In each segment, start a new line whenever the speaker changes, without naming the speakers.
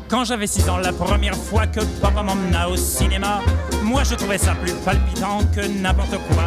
Quand j'avais 6 ans, la première fois que papa m'emmena au cinéma, moi je trouvais ça plus palpitant que n'importe quoi.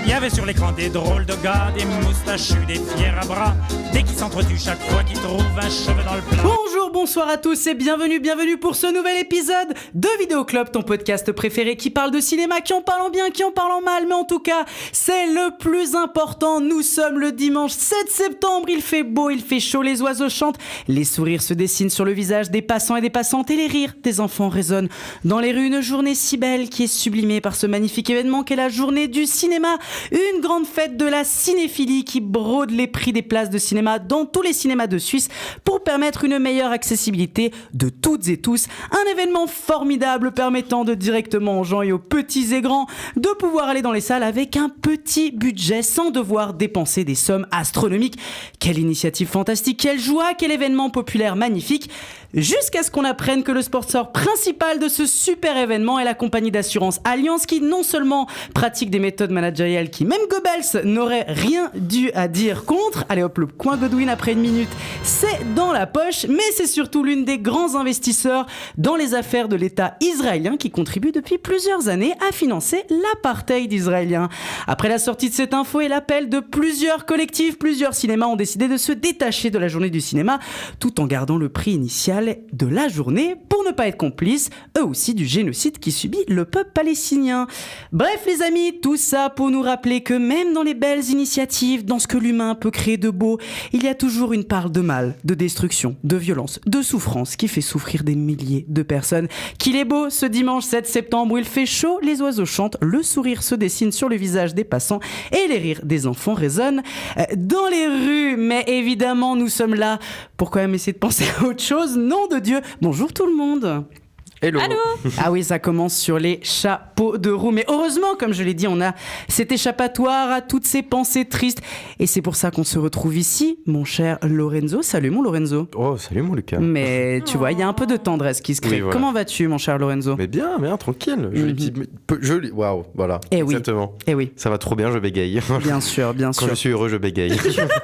Il y avait sur l'écran des drôles de gars, des moustachus, des fiers à bras, dès qu'ils s'entretuent chaque fois qu'ils trouvent un cheveu dans le plat.
Bonjour, bonsoir à tous et bienvenue pour ce nouvel épisode de Vidéo Club, ton podcast préféré qui parle de cinéma, qui en parle en bien, qui en parle en mal, mais en tout cas, c'est le plus important. Nous sommes le dimanche 7 septembre, il fait beau, il fait chaud, les oiseaux chantent, les sourires se dessinent sur le visage des passants et des passantes et les rires des enfants résonnent dans les rues. Une journée si belle qui est sublimée par ce magnifique événement qu'est la journée du cinéma. Une grande fête de la cinéphilie qui brode les prix des places de cinéma dans tous les cinémas de Suisse pour permettre une meilleure accessibilité de toutes et tous. Un événement formidable permettant de directement aux gens et aux petits et grands de pouvoir aller dans les salles avec un petit budget sans devoir dépenser des sommes astronomiques. Quelle initiative fantastique, quelle joie, quel événement populaire magnifique. Jusqu'à ce qu'on apprenne que le sponsor principal de ce super événement est la compagnie d'assurance Allianz qui non seulement pratique des méthodes managériales qui même Goebbels n'aurait rien dû à dire contre, allez hop, le coin Godwin après une minute, c'est dans la poche, mais c'est surtout l'une des grands investisseurs dans les affaires de l'État israélien qui contribue depuis plusieurs années à financer l'apartheid israélien. Après la sortie de cette info et l'appel de plusieurs collectifs, plusieurs cinémas ont décidé de se détacher de la journée du cinéma tout en gardant le prix initial de la journée pour ne pas être complices, eux aussi, du génocide qui subit le peuple palestinien. Bref les amis, tout ça pour nous rappeler que même dans les belles initiatives, dans ce que l'humain peut créer de beau, il y a toujours une part de mal, de destruction, de violence, de souffrance qui fait souffrir des milliers de personnes. Qu'il est beau ce dimanche 7 septembre où il fait chaud, les oiseaux chantent, le sourire se dessine sur le visage des passants et les rires des enfants résonnent dans les rues. Mais évidemment, nous sommes là pour quand même essayer de penser à autre chose. Nom de Dieu. Bonjour tout le monde.
Hello.
Allô.
Ah oui, ça commence sur les chapeaux de roue. Mais heureusement, comme je l'ai dit, on a cet échappatoire à toutes ces pensées tristes. Et c'est pour ça qu'on se retrouve ici, mon cher Lorenzo. Salut mon Lorenzo.
Oh, salut mon Lucas.
Mais tu vois, il y a un peu de tendresse qui se crée.
Oui, voilà.
Comment vas-tu, mon cher Lorenzo ?
Mais bien, tranquille. Joli. Waouh, voilà.
Eh oui.
Exactement.
Eh oui,
Ça va trop bien, je bégaye.
bien sûr, bien
Quand
sûr.
je suis heureux, je bégaye.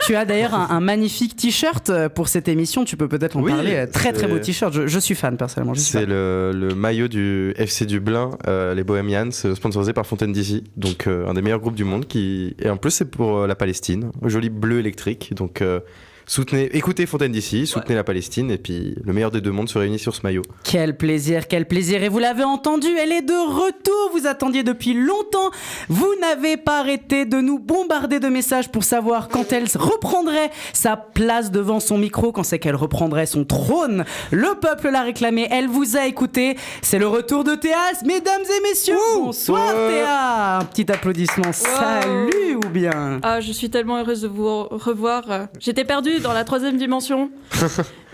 Tu as d'ailleurs un magnifique t-shirt pour cette émission. Tu peux peut-être en
Oui,
parler. Très
c'est-
beau t-shirt. Je suis fan personnellement. Je suis
C'est
fan.
le maillot du FC Dublin, les Bohemians, sponsorisé par Fontaine DC. Donc, un des meilleurs groupes du monde. Et en plus, c'est pour la Palestine. Joli bleu électrique. Donc, écoutez Fontaine DC, soutenez la Palestine. Et puis, le meilleur des deux mondes se réunit sur ce maillot.
Quel plaisir, quel plaisir. Et vous l'avez entendu, elle est de retour. Vous attendiez depuis longtemps. Vous n'avez pas arrêté de nous bombarder de messages pour savoir quand elle reprendrait sa place devant son micro, quand c'est qu'elle reprendrait son trône. Le peuple l'a réclamé, elle vous a écouté. C'est le retour de Théa, mesdames et messieurs. Bonsoir Théa. Un petit applaudissement. Salut ou bien.
Ah, je suis tellement heureuse de vous revoir. J'étais perdue dans la 3e dimension.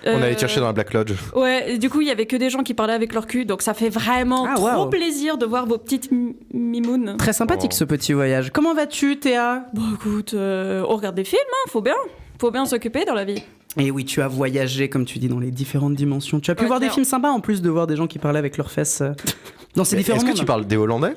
On allait chercher dans la Black Lodge.
Ouais, et du coup, il y avait que des gens qui parlaient avec leur cul, donc ça fait vraiment trop plaisir de voir vos petites mimounes.
Très sympathique ce petit voyage. Comment vas-tu Théa ?
Bon, écoute, on regarde des films, hein, faut bien s'occuper dans la vie.
Et oui, tu as voyagé, comme tu dis, dans les différentes dimensions. Tu as pu voir des
clairement.
films sympas, en plus de voir des gens qui parlaient avec leurs fesses dans ces différents
Est-ce que
mondes.
tu parles des Hollandais ?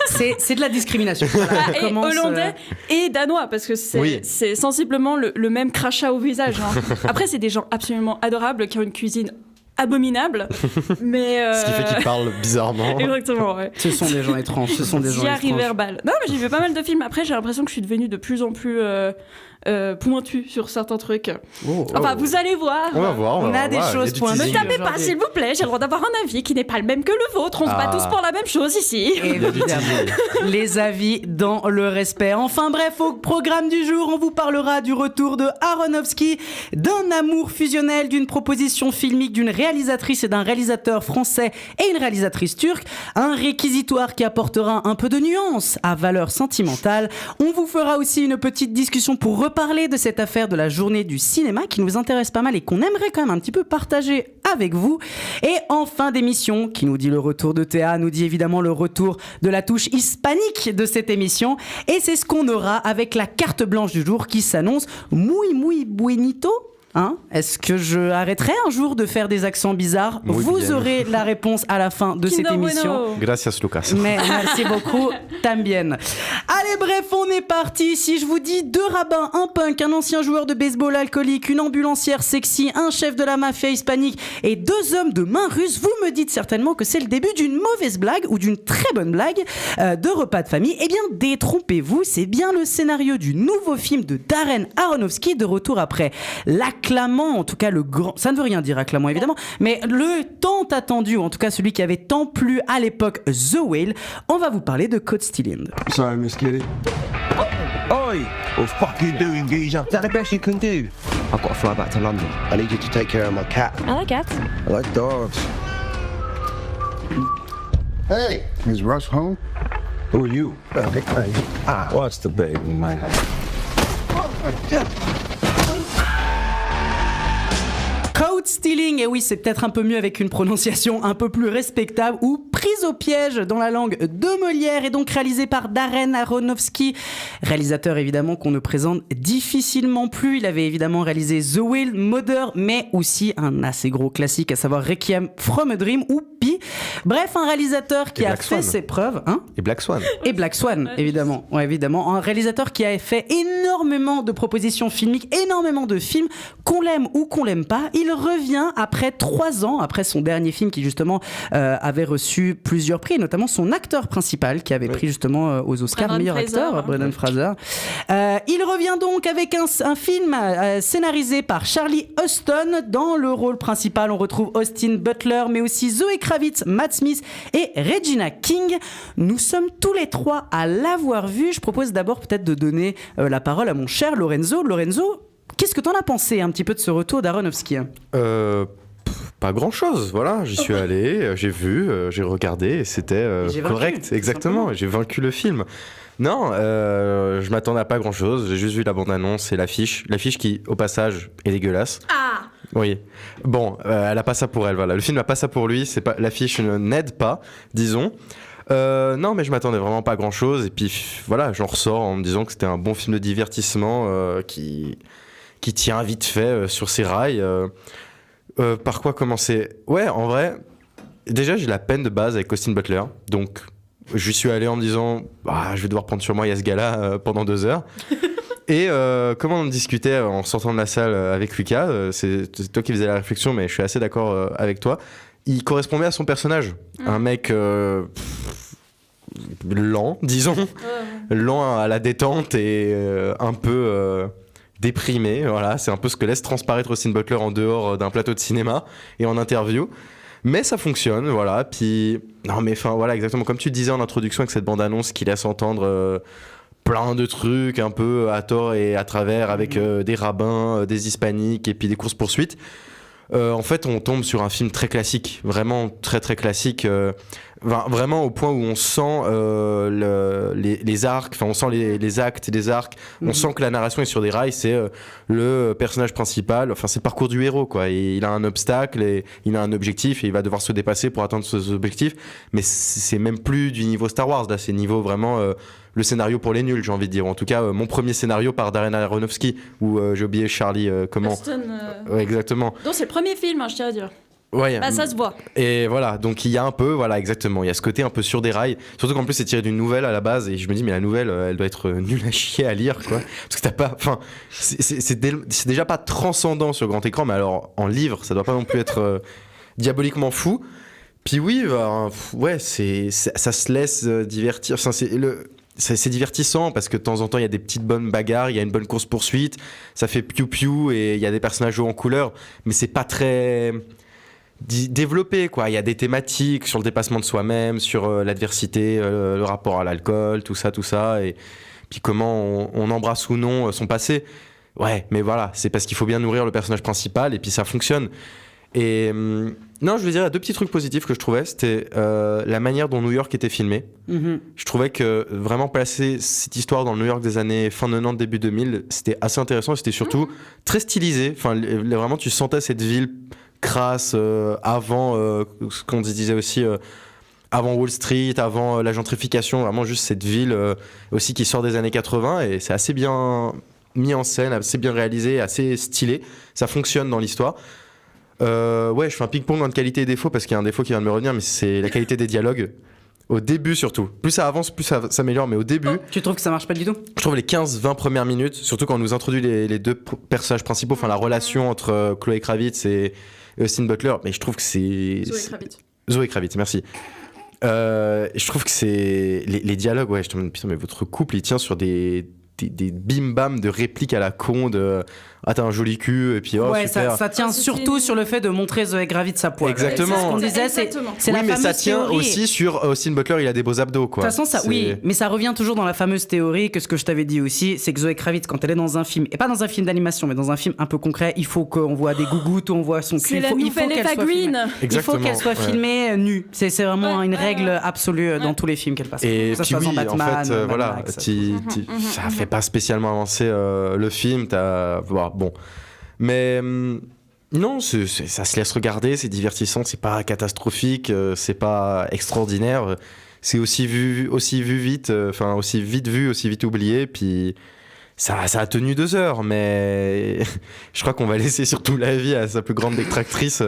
C'est de la discrimination. Voilà,
Et
commence,
hollandais et danois, parce que c'est sensiblement le même crachat au visage. Hein. Après, c'est des gens absolument adorables qui ont une cuisine abominable, mais...
Ce qui fait qu'ils parlent bizarrement.
Exactement, ouais.
Ce sont des gens étranges, ce sont des gens
Diarrhée
étranges.
verbale. Non, mais j'ai vu pas mal de films. Après, j'ai l'impression que je suis devenue de plus en plus pointue sur certains trucs. Enfin, vous allez voir.
On va voir.
On a des
voir,
choses
il y du
pointues.
Ne
teasing.
tapez pas,
aujourd'hui.
s'il vous plaît. J'ai le droit d'avoir un avis qui n'est pas le même que le vôtre. On se bat tous pour la même chose ici.
Évidemment. Les avis dans le respect. Enfin bref, au programme du jour, on vous parlera du retour de Aronofsky, d'un amour fusionnel, d'une proposition filmique d'une réalisatrice et d'un réalisateur français et une réalisatrice turque, un réquisitoire qui apportera un peu de nuance à valeur sentimentale. On vous fera aussi une petite discussion pour reparler de cette affaire de la journée du cinéma qui nous intéresse pas mal et qu'on aimerait quand même un petit peu partager avec vous. Et en fin d'émission, qui nous dit le retour de Théa, nous dit évidemment le retour de la touche hispanique de cette émission. Et c'est ce qu'on aura avec la carte blanche du jour qui s'annonce muy buenito. Est-ce que je arrêterai un jour de faire des accents bizarres? Vous aurez la réponse à la fin de cette émission.
Gracias, Lucas.
Mais merci beaucoup, también. Allez, bref, on est parti. Si je vous dis 2 rabbins, un punk, un ancien joueur de baseball alcoolique, une ambulancière sexy, un chef de la mafia hispanique et 2 hommes de main russe, vous me dites certainement que c'est le début d'une mauvaise blague ou d'une très bonne blague de repas de famille. Eh bien, détrompez-vous, c'est bien le scénario du nouveau film de Darren Aronofsky, de retour après l'acclamant, en tout cas le grand, ça ne veut rien dire acclamant évidemment, mais le tant attendu, ou en tout cas celui qui avait tant plu à l'époque, The Whale. On va vous parler de Caught Stealing.
Sorry, Miss Kitty. Oi! What the fuck you doing, geezer? Is that the best you can do? I've got to fly back to London. I need you to take care of my cat.
I like cats.
I like dogs.
Hey, is Russ home?
Who are you?
Hey.
What's the big man?
Caught Stealing, et oui, c'est peut-être un peu mieux avec une prononciation un peu plus respectable, ou Prise au piège dans la langue de Molière, et donc réalisé par Darren Aronofsky, réalisateur évidemment qu'on ne présente difficilement plus. Il avait évidemment réalisé The Whale, Mother, mais aussi un assez gros classique, à savoir Requiem from a Dream ou Pi. Bref, un réalisateur qui a fait ses preuves.
Et Black Swan.
Et Black Swan, évidemment. Ouais, évidemment. Un réalisateur qui a fait énormément de propositions filmiques, énormément de films, qu'on l'aime ou qu'on l'aime pas. Il revient après 3 ans, après son dernier film qui justement avait reçu plusieurs prix, notamment son acteur principal qui avait pris justement aux Oscars meilleur acteur, Brendan Fraser. Il revient donc avec un film scénarisé par Charlie Huston. Dans le rôle principal, on retrouve Austin Butler, mais aussi Zoe Kravitz, Matt Smith et Regina King. Nous sommes tous les 3 à l'avoir vu. Je propose d'abord peut-être de donner la parole à mon cher Lorenzo. Lorenzo, qu'est-ce que t'en as pensé un petit peu de ce retour d'Aronofsky?
Pas grand chose, voilà. J'y suis allé, j'ai vu, j'ai regardé et c'était correct. Exactement, j'ai vaincu le film. Non, je m'attendais à pas grand chose. J'ai juste vu la bande-annonce et l'affiche. L'affiche qui, au passage, est dégueulasse.
Ah!
Oui. Bon, elle a pas ça pour elle, voilà. Le film n'a pas ça pour lui. C'est pas, l'affiche n'aide pas, disons. Non, mais je m'attendais vraiment pas à grand chose. Et puis voilà, j'en ressors en me disant que c'était un bon film de divertissement qui tient vite fait sur ses rails. Par quoi commencer? Ouais, en vrai, déjà j'ai la peine de base avec Austin Butler, donc je suis allé en me disant je vais devoir prendre sur moi il y a ce gars-là pendant 2 heures. Et comme on discutait en sortant de la salle avec Lucas, c'est toi qui faisais la réflexion, mais je suis assez d'accord avec toi, il correspondait à son personnage, un mec lent, disons, lent à la détente et un peu... déprimé, voilà, c'est un peu ce que laisse transparaître Austin Butler en dehors d'un plateau de cinéma et en interview, mais ça fonctionne, voilà. Puis non, mais enfin voilà, exactement comme tu disais en introduction avec cette bande-annonce qui laisse entendre plein de trucs un peu à tort et à travers avec des rabbins, des hispaniques et puis des courses-poursuites. En fait, on tombe sur un film très classique, vraiment très très classique, vraiment au point où on sent les arcs, enfin on sent les actes et les arcs, on sent que la narration est sur des rails, c'est le personnage principal, enfin c'est le parcours du héros quoi, et il a un obstacle et il a un objectif et il va devoir se dépasser pour atteindre ce objectif, mais c'est même plus du niveau Star Wars, là c'est niveau vraiment... le scénario pour les nuls, j'ai envie de dire. En tout cas, mon premier scénario par Darren Aronofsky, où j'ai oublié Charlie, comment...
Austin,
ouais, exactement.
Donc c'est le premier film, je tiens à dire.
Ouais.
Bah, ça se voit.
Et voilà, donc il y a un peu, voilà, exactement, il y a ce côté un peu sur des rails. Surtout qu'en plus, c'est tiré d'une nouvelle à la base, et je me dis, mais la nouvelle, elle doit être nulle à chier à lire, quoi. Parce que t'as pas... Enfin, c'est déjà pas transcendant sur grand écran, mais alors, en livre, ça doit pas non plus être diaboliquement fou. Puis oui, ouais, ça se laisse divertir. Enfin, c'est divertissant parce que de temps en temps il y a des petites bonnes bagarres, il y a une bonne course poursuite, ça fait piou-piou et il y a des personnages hauts en couleur, mais c'est pas très développé quoi. Il y a des thématiques sur le dépassement de soi-même, sur l'adversité, le rapport à l'alcool, tout ça, et puis comment on embrasse ou non son passé. Ouais, mais voilà, c'est parce qu'il faut bien nourrir le personnage principal et puis ça fonctionne. Et non, je veux dire, il y a 2 petits trucs positifs que je trouvais. C'était la manière dont New York était filmé. Je trouvais que vraiment placer cette histoire dans le New York des années fin 90, début 2000, c'était assez intéressant et c'était surtout très stylisé. Enfin, vraiment, tu sentais cette ville crasse avant ce qu'on disait aussi... avant Wall Street, avant la gentrification, vraiment juste cette ville aussi qui sort des années 80 et c'est assez bien mis en scène, assez bien réalisé, assez stylé. Ça fonctionne dans l'histoire. Je fais un ping-pong entre qualité et défaut parce qu'il y a un défaut qui vient de me revenir, mais c'est la qualité des dialogues. Au début surtout. Plus ça avance, plus ça s'améliore, mais au début...
Tu trouves que ça marche pas du tout ?
Je trouve les 15-20 premières minutes, surtout quand on nous introduit les deux personnages principaux, enfin la relation entre Chloé Kravitz et Austin Butler, mais je trouve que c'est... Zoé Kravitz, merci. Je trouve que c'est... Les dialogues, je te dis, putain, mais votre couple, il tient sur des bim-bam de répliques à la con de « Ah, t'as un joli cul » et puis « Oh, super ».
Ça tient surtout sur le fait de montrer Zoé Kravitz sa poêle.
Exactement.
C'est ce qu'on disait, c'est la
mais
fameuse
ça tient
théorie.
aussi sur Austin Butler, il a des beaux abdos, quoi.
De toute façon, mais ça revient toujours dans la fameuse théorie que ce que je t'avais dit aussi, c'est que Zoé Kravitz, quand elle est dans un film, et pas dans un film d'animation, mais dans un film un peu concret, il faut qu'on voit des gougouttes, on voit son cul.
C'est la nouvelle Eva Green.
Il faut qu'elle soit filmée nue. C'est vraiment une règle absolue dans tous les films qu'elle passe.
Et
ça
puis
soit dans Batman,
en fait, voilà, ça fait pas spécialement avancer le film. Bon. Mais non, ça se laisse regarder, c'est divertissant, c'est pas catastrophique, c'est pas extraordinaire. C'est aussi vite vu, aussi vite oublié. Puis ça a tenu 2 heures, mais je crois qu'on va laisser surtout l'avis à sa plus grande détractrice,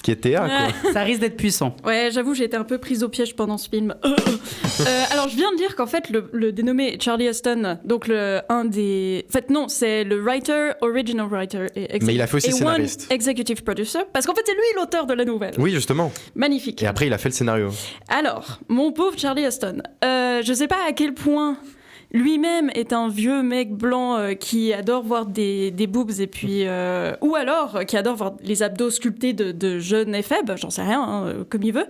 qui est Théa. Quoi.
Ça risque d'être puissant.
Ouais, j'avoue, j'ai été un peu prise au piège pendant ce film. Alors, je viens de lire qu'en fait, le dénommé Charlie Heston, donc c'est le original writer.
Mais il a fait aussi scénariste.
Executive producer, parce qu'en fait, c'est lui l'auteur de la nouvelle.
Oui, justement.
Magnifique.
Et après, il a fait le scénario. Alors,
mon pauvre Charlie Heston, je sais pas à quel point... Lui-même est un vieux mec blanc qui adore voir des boobs et puis ou alors qui adore voir les abdos sculptés de jeunes éphèbes, j'en sais rien, comme il veut.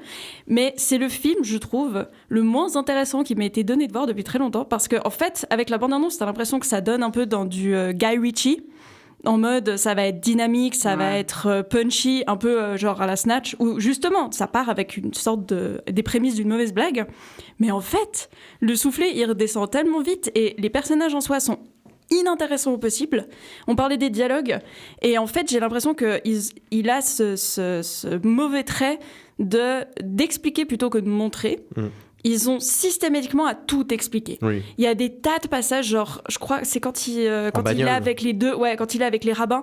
Mais c'est le film, je trouve, le moins intéressant qui m'a été donné de voir depuis très longtemps parce que en fait, avec la bande-annonce, t'as l'impression que ça donne un peu dans du Guy Ritchie. En mode, ça va être dynamique, ça va être punchy, un peu genre à la Snatch, où justement, ça part avec une sorte des prémices d'une mauvaise blague. Mais en fait, le soufflet, il redescend tellement vite et les personnages en soi sont inintéressants au possible. On parlait des dialogues et en fait, j'ai l'impression qu'il a ce mauvais trait d'expliquer plutôt que de montrer. Ils ont systématiquement à tout expliquer. Oui. Il y a des tas de passages, genre, je crois que c'est quand il est avec les deux, quand il est avec les rabbins.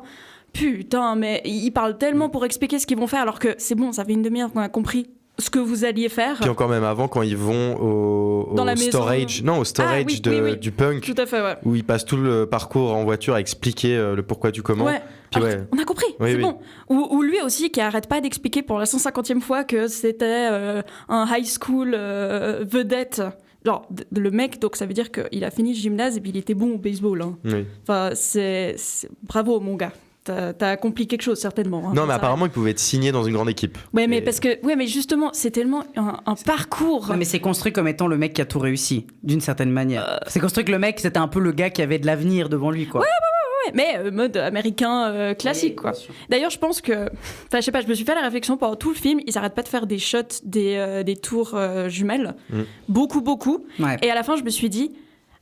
Putain, mais ils parlent tellement pour expliquer ce qu'ils vont faire, alors que c'est bon, ça fait une demi-heure qu'on a compris ce que vous alliez faire.
Puis encore même avant, quand ils vont au storage, du punk,
tout à fait,
où ils passent tout le parcours en voiture à expliquer le pourquoi du comment.
Ouais. On a compris, c'est bon. Ou lui aussi qui arrête pas d'expliquer pour la 150e fois que c'était un high school vedette. Genre, le mec, donc ça veut dire qu'il a fini le gymnase et puis il était bon au baseball. Hein. Oui. Enfin, c'est... Bravo, mon gars. T'as accompli quelque chose, certainement. Hein,
non, mais apparemment, il pouvait être signé dans une grande équipe.
Ouais, mais mais justement, c'est tellement un parcours.
Non, mais c'est construit comme étant le mec qui a tout réussi, d'une certaine manière. C'est construit que le mec, c'était un peu le gars qui avait de l'avenir devant lui, quoi.
Ouais, mais mode américain classique, quoi. D'ailleurs, je pense que... Enfin, je sais pas, je me suis fait la réflexion pendant tout le film, ils arrêtent pas de faire des shots, des tours jumelles. Beaucoup. Ouais. Et à la fin, je me suis dit...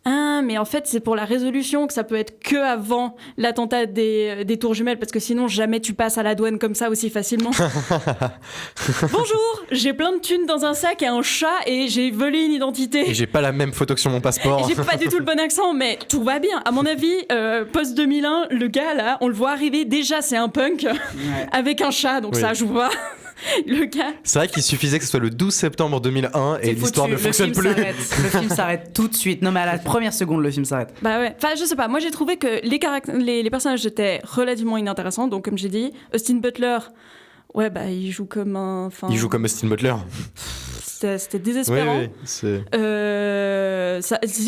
Ah, mais en fait, c'est pour la résolution que ça peut être que avant l'attentat des tours jumelles, parce que sinon, jamais tu passes à la douane comme ça aussi facilement. Bonjour, j'ai plein de thunes dans un sac et un chat et j'ai volé une identité.
Et j'ai pas la même photo que sur mon passeport.
Et j'ai pas du tout le bon accent, mais tout va bien. À mon avis, post-2001, le gars, là, on le voit arriver. Déjà, c'est un punk avec un chat, donc ça joue pas. Le gars.
C'est vrai qu'il suffisait que ce soit le 12 septembre 2001 et l'histoire ne fonctionne plus.
Le film s'arrête tout de suite. Non, mais à la première seconde, le film s'arrête.
Bah ouais. Enfin, je sais pas. Moi, j'ai trouvé que les personnages étaient relativement inintéressants. Donc, comme j'ai dit, Austin Butler, il joue comme un.
Il joue comme Austin Butler.
C'était désespérant.
Oui, ses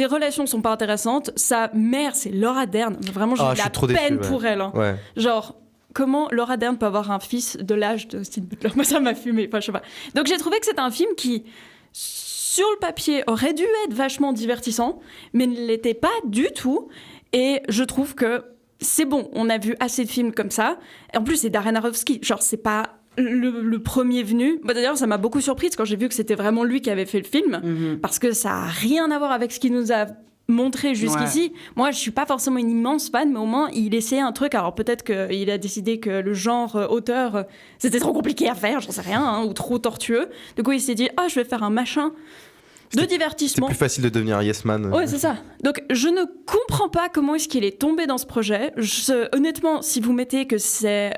relations sont pas intéressantes. Sa mère, c'est Laura Dern. Vraiment, j'ai de la peine pour elle. Hein. Ouais. Genre. Comment Laura Dern peut avoir un fils de l'âge de Austin Butler ? Moi, ça m'a fumé. Enfin, je sais pas. Donc, j'ai trouvé que c'était un film qui, sur le papier, aurait dû être vachement divertissant, mais ne l'était pas du tout. Et je trouve que c'est bon. On a vu assez de films comme ça. Et en plus, c'est Darren Aronofsky. Genre, c'est pas le premier venu. D'ailleurs, ça m'a beaucoup surprise quand j'ai vu que c'était vraiment lui qui avait fait le film, parce que ça a rien à voir avec ce qu'il nous a montré jusqu'ici. Moi, je suis pas forcément une immense fan, mais au moins, il essayait un truc. Alors, peut-être qu'il a décidé que le genre auteur, c'était trop compliqué à faire, j'en sais rien, ou trop tortueux. Du coup, il s'est dit, je vais faire un machin de
C'est
divertissement.
plus facile de devenir un yes man.
Ouais, c'est ça. Donc, je ne comprends pas comment est-ce qu'il est tombé dans ce projet. Honnêtement, si vous mettez que c'est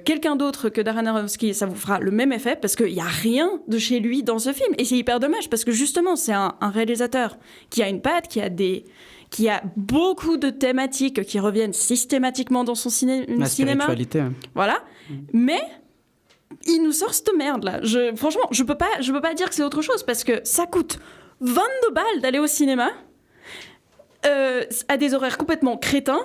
quelqu'un d'autre que Darren Aronofsky, ça vous fera le même effet, parce qu'il n'y a rien de chez lui dans ce film. Et c'est hyper dommage, parce que justement, c'est un réalisateur qui a une patte, qui a beaucoup de thématiques qui reviennent systématiquement dans son cinéma.
Spiritualité.
Voilà. Mais il nous sort cette merde là. Franchement, je peux pas dire que c'est autre chose, parce que ça coûte 22 balles d'aller au cinéma à des horaires complètement crétins.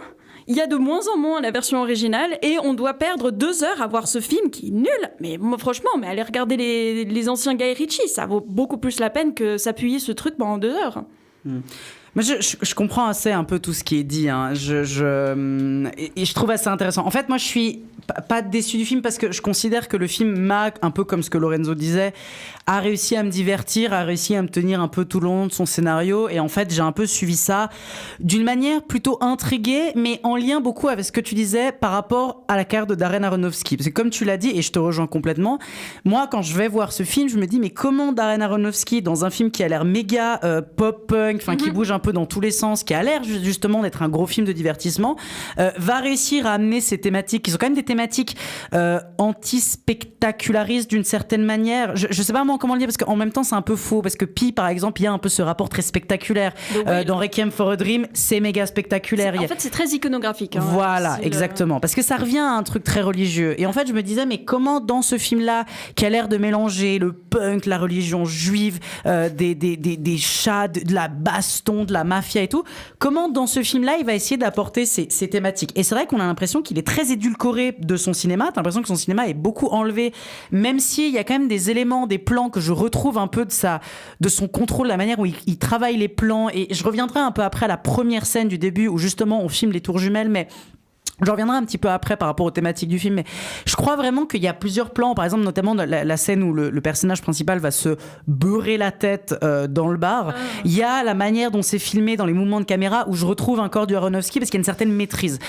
Il y a de moins en moins la version originale et on doit perdre 2 heures à voir ce film qui est nul. Mais moi, franchement, allez regarder les anciens Guy Ritchie, ça vaut beaucoup plus la peine que s'appuyer ce truc pendant 2 heures.
Mais je comprends assez un peu tout ce qui est dit, hein. Et je trouve assez intéressant. En fait, moi, je suis pas déçu du film parce que je considère que le film m'a, un peu comme ce que Lorenzo disait, a réussi à me divertir, a réussi à me tenir un peu tout le long de son scénario. Et en fait, j'ai un peu suivi ça d'une manière plutôt intriguée, mais en lien beaucoup avec ce que tu disais par rapport à la carrière de Darren Aronofsky. Parce que comme tu l'as dit, et je te rejoins complètement, moi, quand je vais voir ce film, je me dis, mais comment Darren Aronofsky, dans un film qui a l'air méga pop-punk, enfin qui bouge un peu dans tous les sens, qui a l'air justement d'être un gros film de divertissement, va réussir à amener ces thématiques qui sont quand même des thématiques anti-spectacularistes d'une certaine manière. Je sais pas vraiment comment le dire, parce qu'en même temps c'est un peu faux, parce que Pi par exemple, il y a un peu ce rapport très spectaculaire. Dans Requiem for a Dream, c'est méga spectaculaire.
En fait, c'est très iconographique. Hein,
voilà, exactement. Parce que ça revient à un truc très religieux. Et en fait, je me disais, mais comment dans ce film-là, qui a l'air de mélanger le punk, la religion juive, des chats, de la baston, de la mafia et tout, comment dans ce film-là, il va essayer d'apporter ces thématiques. Et c'est vrai qu'on a l'impression qu'il est très édulcoré de son cinéma. T'as l'impression que son cinéma est beaucoup enlevé, même s'il y a quand même des éléments, des plans que je retrouve un peu de son contrôle, la manière où il travaille les plans. Et je reviendrai un peu après à la première scène du début où justement on filme les tours jumelles, mais je reviendrai un petit peu après par rapport aux thématiques du film, mais je crois vraiment qu'il y a plusieurs plans, par exemple notamment la scène où le personnage principal va se beurrer la tête dans le bar. Il y a la manière dont c'est filmé dans les mouvements de caméra où je retrouve encore du Aronofsky parce qu'il y a une certaine maîtrise.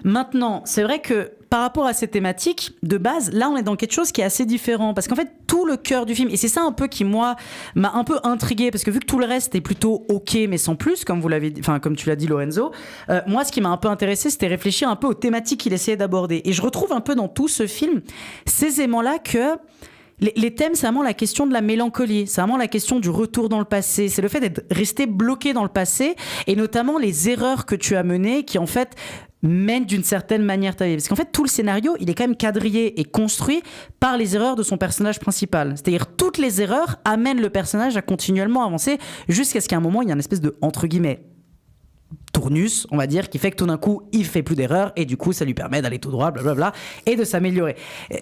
Maintenant, c'est vrai que par rapport à ces thématiques, de base, là on est dans quelque chose qui est assez différent, parce qu'en fait tout le cœur du film, et c'est ça un peu qui moi m'a un peu intrigué, parce que vu que tout le reste est plutôt ok mais sans plus, comme tu l'as dit Lorenzo, moi ce qui m'a un peu intéressé, c'était réfléchir un peu aux thématiques qu'il essayait d'aborder, et je retrouve un peu dans tout ce film ces aimants-là que les thèmes, c'est vraiment la question de la mélancolie, c'est vraiment la question du retour dans le passé, c'est le fait d'être resté bloqué dans le passé, et notamment les erreurs que tu as menées qui en fait mènent d'une certaine manière ta vie. Parce qu'en fait, tout le scénario, il est quand même quadrillé et construit par les erreurs de son personnage principal. C'est-à-dire, toutes les erreurs amènent le personnage à continuellement avancer jusqu'à ce qu'à un moment, il y a une espèce de, entre guillemets, tournus, on va dire, qui fait que tout d'un coup, il fait plus d'erreurs et du coup, ça lui permet d'aller tout droit, blablabla, et de s'améliorer.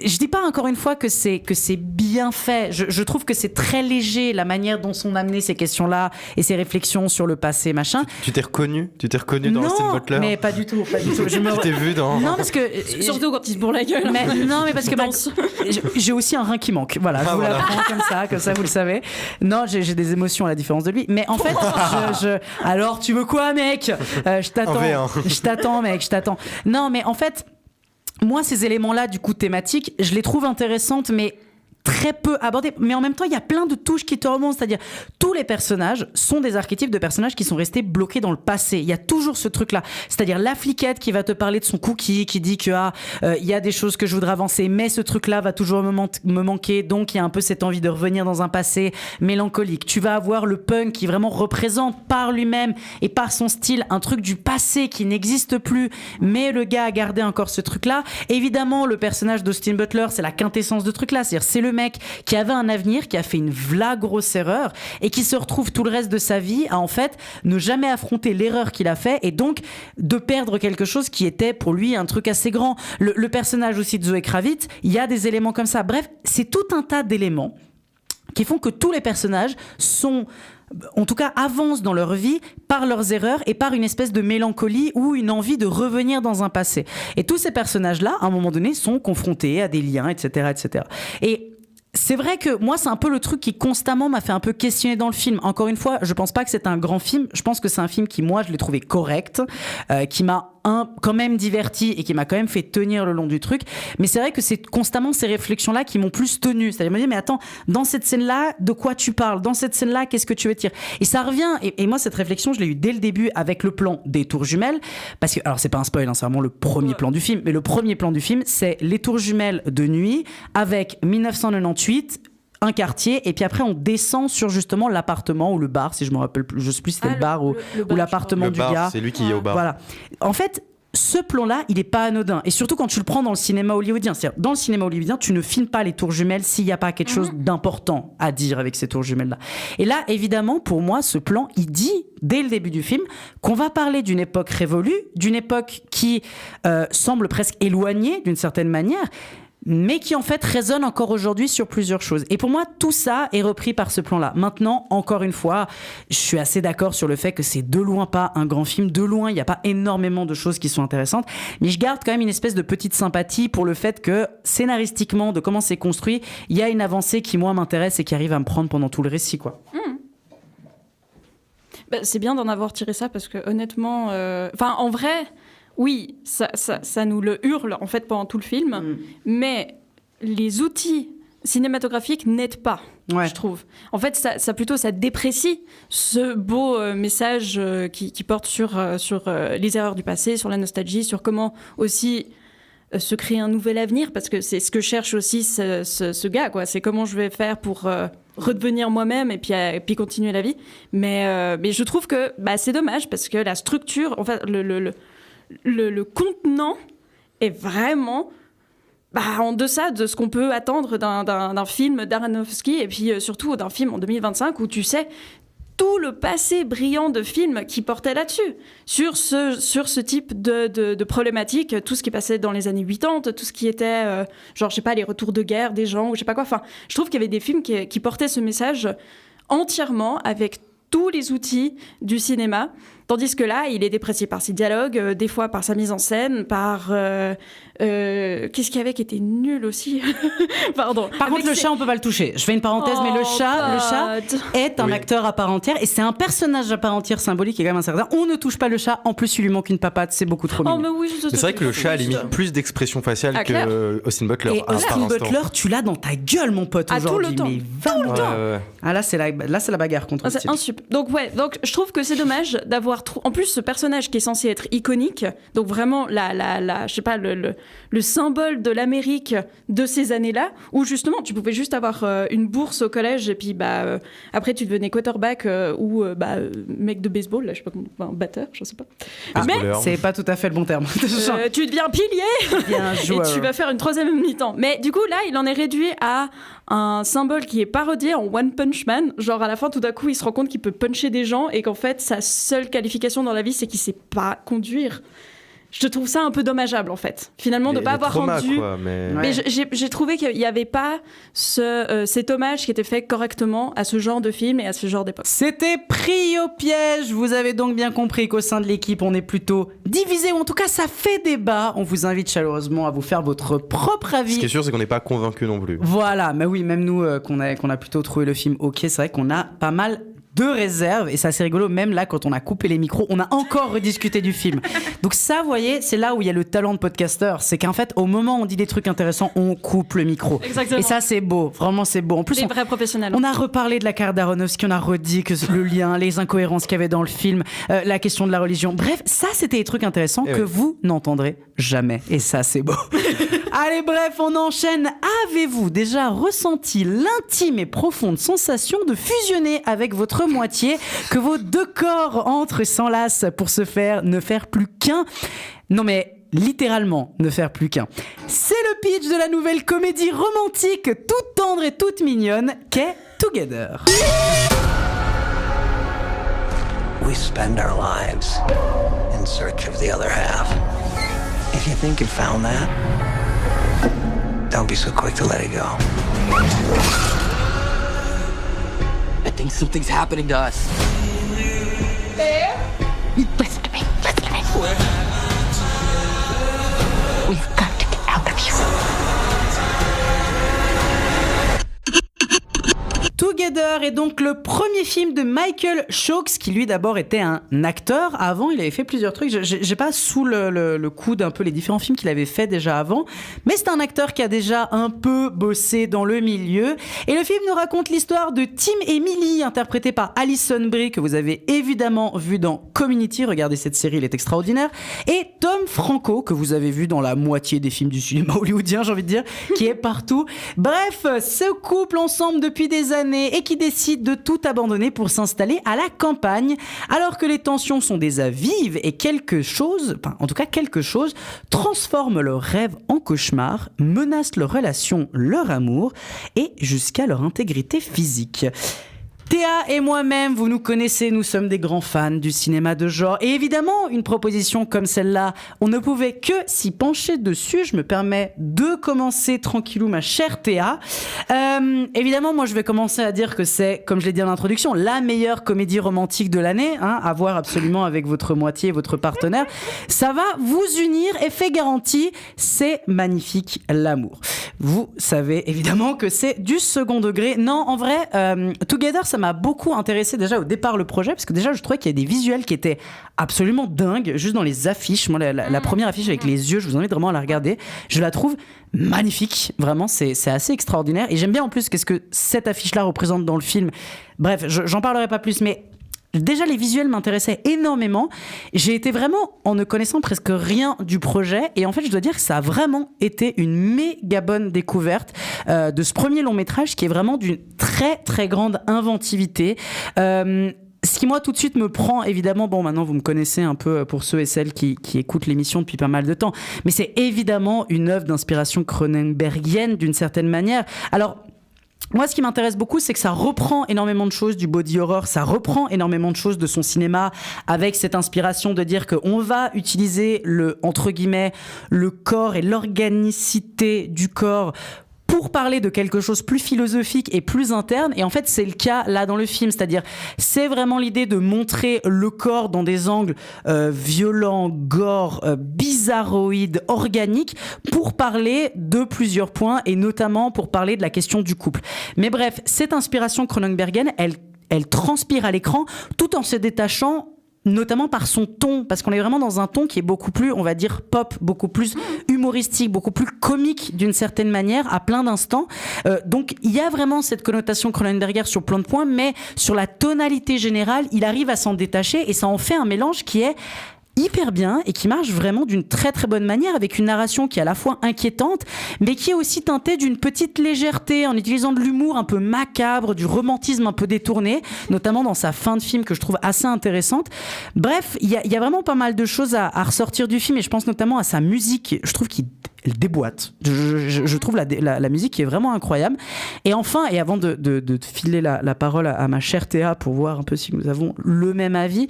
Je dis pas encore une fois que c'est bien fait. Je trouve que c'est très léger la manière dont sont amenées ces questions-là et ces réflexions sur le passé, machin.
Tu t'es reconnu dans Austin Butler?
Non, mais pas du tout.
Tu t'es vu dans...
Non, parce que...
Surtout quand il se bourre la gueule.
Non, mais parce que j'ai aussi un rein qui manque. Voilà, je vous l'apprends comme ça, vous le savez. Non, j'ai des émotions à la différence de lui. Mais en fait, alors, tu veux quoi, mec? Je t'attends, mec, je t'attends. Non, mais en fait, moi, ces éléments-là, du coup, thématiques, je les trouve intéressantes, mais très peu abordés. Mais en même temps, il y a plein de touches qui te remontent. C'est-à-dire, tous les personnages sont des archétypes de personnages qui sont restés bloqués dans le passé. Il y a toujours ce truc-là. C'est-à-dire, la fliquette qui va te parler de son cookie, qui dit que, il y a des choses que je voudrais avancer, mais ce truc-là va toujours me manquer. Donc, il y a un peu cette envie de revenir dans un passé mélancolique. Tu vas avoir le punk qui vraiment représente par lui-même et par son style un truc du passé qui n'existe plus, mais le gars a gardé encore ce truc-là. Évidemment, le personnage d'Austin Butler, c'est la quintessence de ce truc-là. C'est-à-dire, c'est le mec qui avait un avenir, qui a fait une grosse erreur et qui se retrouve tout le reste de sa vie à en fait ne jamais affronter l'erreur qu'il a fait et donc de perdre quelque chose qui était pour lui un truc assez grand. Le personnage aussi de Zoé Kravitz, il y a des éléments comme ça. Bref, c'est tout un tas d'éléments qui font que tous les personnages en tout cas avancent dans leur vie par leurs erreurs et par une espèce de mélancolie ou une envie de revenir dans un passé. Et tous ces personnages-là, à un moment donné, sont confrontés à des liens, etc., etc. Et c'est vrai que moi, c'est un peu le truc qui constamment m'a fait un peu questionner dans le film. Encore une fois, je pense pas que c'est un grand film. Je pense que c'est un film qui, moi, je l'ai trouvé correct, qui m'a quand même diverti et qui m'a quand même fait tenir le long du truc. Mais c'est vrai que c'est constamment ces réflexions-là qui m'ont plus tenu. C'est-à-dire, je me dis, mais attends, dans cette scène-là, de quoi tu parles ? Dans cette scène-là, qu'est-ce que tu veux dire ? Et ça revient. Et moi, cette réflexion, je l'ai eue dès le début avec le plan des tours jumelles. Parce que, alors, c'est pas un spoil, hein, c'est vraiment le premier plan du film. Mais le premier plan du film, c'est les tours jumelles de nuit avec 1998. Un quartier, et puis après on descend sur justement l'appartement ou le bar, si je me rappelle plus, je sais plus si c'était le bar ou l'appartement du gars.
C'est lui qui est au bar.
Voilà. En fait, ce plan-là, il est pas anodin, et surtout quand tu le prends dans le cinéma hollywoodien. C'est-à-dire, dans le cinéma hollywoodien, tu ne filmes pas les tours jumelles s'il n'y a pas quelque chose d'important à dire avec ces tours jumelles-là. Et là, évidemment, pour moi, ce plan, il dit dès le début du film qu'on va parler d'une époque révolue, d'une époque qui semble presque éloignée d'une certaine manière, mais qui en fait résonne encore aujourd'hui sur plusieurs choses. Et pour moi, tout ça est repris par ce plan-là. Maintenant, encore une fois, je suis assez d'accord sur le fait que c'est de loin pas un grand film. De loin, il n'y a pas énormément de choses qui sont intéressantes. Mais je garde quand même une espèce de petite sympathie pour le fait que, scénaristiquement, de comment c'est construit, il y a une avancée qui, moi, m'intéresse et qui arrive à me prendre pendant tout le récit, quoi.
Bah, c'est bien d'en avoir tiré ça parce que, honnêtement... en vrai... Oui, ça nous le hurle en fait pendant tout le film, mais les outils cinématographiques n'aident pas, je trouve. En fait, ça déprécie ce beau message qui porte sur les erreurs du passé, sur la nostalgie, sur comment aussi se créer un nouvel avenir, parce que c'est ce que cherche aussi ce gars, quoi. C'est comment je vais faire pour redevenir moi-même et puis continuer la vie. Mais je trouve que c'est dommage parce que la structure, en fait, le contenant est vraiment en deçà de ce qu'on peut attendre d'un film d'Aronofsky et puis surtout d'un film en 2025 où tu sais tout le passé brillant de films qui portait là-dessus, sur ce type de problématiques, tout ce qui passait dans les années 80, tout ce qui était, les retours de guerre des gens ou je sais pas quoi. Enfin, je trouve qu'il y avait des films qui portaient ce message entièrement avec tous les outils du cinéma. Tandis que là, il est déprécié par ses dialogues, des fois par sa mise en scène, par... qu'est-ce qu'il y avait qui était nul aussi Pardon.
Par contre, le chat, on peut pas le toucher. Je fais une parenthèse, mais le chat est un acteur à part entière, et c'est un personnage à part entière symbolique et quand même certain. On ne touche pas le chat, en plus il lui manque une papate, c'est beaucoup trop mignon.
Mais oui,
c'est vrai que le chat a limite plus d'expression faciale que Austin Butler.
Et Austin Butler, tu l'as dans ta gueule, mon pote, aujourd'hui.
Tout le temps.
Ouais.
Ah, là, c'est la bagarre contre le
c'est donc je trouve que c'est dommage d'avoir en plus ce personnage qui est censé être iconique, donc vraiment je sais pas, le symbole de l'Amérique de ces années-là, où justement tu pouvais juste avoir une bourse au collège et puis après tu devenais quarterback ou mec de baseball, là, je sais pas comment, batteur, je sais pas.
Mais c'est pas tout à fait le bon terme.
Tu deviens pilier et tu vas faire une troisième mi-temps. Mais du coup là, il en est réduit à un symbole qui est parodié en One Punch Man. Genre à la fin, tout d'un coup, il se rend compte qu'il peut puncher des gens et qu'en fait, sa seule qualification dans la vie, c'est qu'il sait pas conduire. Je trouve ça un peu dommageable, en fait. Finalement, de ne pas avoir rendu... Mais j'ai trouvé qu'il n'y avait pas cet hommage qui était fait correctement à ce genre de film et à ce genre d'époque.
C'était pris au piège. Vous avez donc bien compris qu'au sein de l'équipe, on est plutôt divisé, ou en tout cas, ça fait débat. On vous invite chaleureusement à vous faire votre propre avis.
Ce qui est sûr, c'est qu'on n'est pas convaincus non plus.
Voilà, mais oui, même nous, qu'on a plutôt trouvé le film ok, c'est vrai qu'on a pas mal de réserve, et c'est assez rigolo, même là quand on a coupé les micros, on a encore rediscuté du film. Donc ça, vous voyez, c'est là où il y a le talent de podcasteur, c'est qu'en fait au moment où on dit des trucs intéressants, on coupe le micro.
Exactement.
Et ça c'est beau, vraiment c'est beau. En plus,
des vrais professionnels.
On a reparlé de la carte d'Aronofsky, on a redit que le lien, les incohérences qu'il y avait dans le film, la question de la religion, bref, ça c'était des trucs intéressants que vous n'entendrez jamais, et ça c'est beau. Allez, bref, on enchaîne. Avez-vous déjà ressenti l'intime et profonde sensation de fusionner avec votre moitié, que vos deux corps entrent et s'enlacent pour ne faire plus qu'un? Non mais littéralement ne faire plus qu'un. C'est le pitch de la nouvelle comédie romantique toute tendre et toute mignonne qu'est Together.
We spend our lives in search of the other half. If you think you found that, don't be so quick to let it go.
I think something's happening to us.
Bear?
Listen to me. We've got to get out of here.
Together est donc le premier film de Michael Shawkes, qui lui d'abord était un acteur. Avant, il avait fait plusieurs trucs. J'ai pas sous le coude un peu les différents films qu'il avait fait déjà avant, mais c'est un acteur qui a déjà un peu bossé dans le milieu. Et le film nous raconte l'histoire de Tim et Millie, interprété par Alison Brie, que vous avez évidemment vu dans Community. Regardez cette série, elle est extraordinaire. Et Tom Franco, que vous avez vu dans la moitié des films du cinéma hollywoodien, j'ai envie de dire, qui est partout. Bref, ce couple ensemble depuis des années et qui décide de tout abandonner pour s'installer à la campagne, alors que les tensions sont déjà vives et quelque chose transforme leur rêve en cauchemar, menace leur relation, leur amour et jusqu'à leur intégrité physique. Théa et moi-même, vous nous connaissez, nous sommes des grands fans du cinéma de genre. Et évidemment, une proposition comme celle-là, on ne pouvait que s'y pencher dessus. Je me permets de commencer tranquillou, ma chère Théa. Évidemment, moi, je vais commencer à dire que c'est, comme je l'ai dit en introduction, la meilleure comédie romantique de l'année, à voir absolument avec votre moitié, votre partenaire. Ça va vous unir, effet garanti, c'est magnifique, l'amour. Vous savez évidemment que c'est du second degré. Non, en vrai, Together, ça m'a beaucoup intéressé déjà au départ le projet, parce que déjà je trouvais qu'il y a des visuels qui étaient absolument dingues, juste dans les affiches. Moi la première affiche avec les yeux, je vous invite vraiment à la regarder, je la trouve magnifique, vraiment c'est assez extraordinaire, et j'aime bien en plus qu'est-ce que cette affiche là représente dans le film. Bref, j'en parlerai pas plus, mais déjà, les visuels m'intéressaient énormément. J'ai été vraiment en ne connaissant presque rien du projet. Et en fait, je dois dire que ça a vraiment été une méga bonne découverte de ce premier long métrage qui est vraiment d'une très, très grande inventivité. Ce qui, moi, tout de suite me prend, évidemment, bon, maintenant, vous me connaissez un peu pour ceux et celles qui écoutent l'émission depuis pas mal de temps. Mais c'est évidemment une œuvre d'inspiration cronenbergienne, d'une certaine manière. Alors, moi, ce qui m'intéresse beaucoup, c'est que ça reprend énormément de choses du body horror, ça reprend énormément de choses de son cinéma, avec cette inspiration de dire qu'on va utiliser entre guillemets, le corps et l'organicité du corps pour parler de quelque chose plus philosophique et plus interne. Et en fait, c'est le cas là dans le film. C'est-à-dire, c'est vraiment l'idée de montrer le corps dans des angles violents, gore, bizarroïdes, organiques, pour parler de plusieurs points, et notamment pour parler de la question du couple. Mais bref, cette inspiration cronenbergienne, elle transpire à l'écran, tout en se détachant notamment par son ton, parce qu'on est vraiment dans un ton qui est beaucoup plus, on va dire, pop, beaucoup plus humoristique, beaucoup plus comique d'une certaine manière, à plein d'instants. Donc, il y a vraiment cette connotation Cronenberger sur plein de points, mais sur la tonalité générale, il arrive à s'en détacher, et ça en fait un mélange qui est hyper bien et qui marche vraiment d'une très très bonne manière, avec une narration qui est à la fois inquiétante mais qui est aussi teintée d'une petite légèreté, en utilisant de l'humour un peu macabre, du romantisme un peu détourné, notamment dans sa fin de film que je trouve assez intéressante. Bref, il y a vraiment pas mal de choses à ressortir du film, et je pense notamment à sa musique. Je trouve qu'elle déboîte. Je trouve la musique qui est vraiment incroyable. Et enfin, et avant de filer la parole à ma chère Théa pour voir un peu si nous avons le même avis,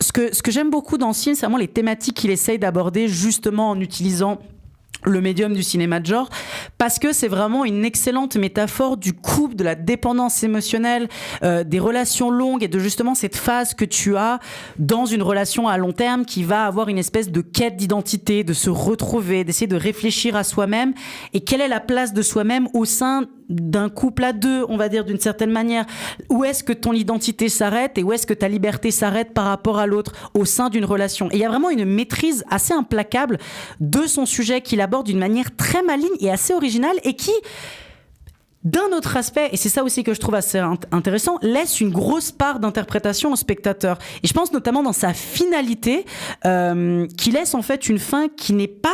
ce que j'aime beaucoup dans ce film, c'est vraiment les thématiques qu'il essaye d'aborder, justement en utilisant le médium du cinéma de genre, parce que c'est vraiment une excellente métaphore du couple, de la dépendance émotionnelle, des relations longues, et de justement cette phase que tu as dans une relation à long terme qui va avoir une espèce de quête d'identité, de se retrouver, d'essayer de réfléchir à soi-même, et quelle est la place de soi-même au sein d'un couple à deux, on va dire, d'une certaine manière. Où est-ce que ton identité s'arrête et où est-ce que ta liberté s'arrête par rapport à l'autre au sein d'une relation. Et il y a vraiment une maîtrise assez implacable de son sujet qu'il aborde d'une manière très maligne et assez originale, et qui, d'un autre aspect, et c'est ça aussi que je trouve assez intéressant, laisse une grosse part d'interprétation au spectateur. Et je pense notamment dans sa finalité, qui laisse en fait une fin qui n'est pas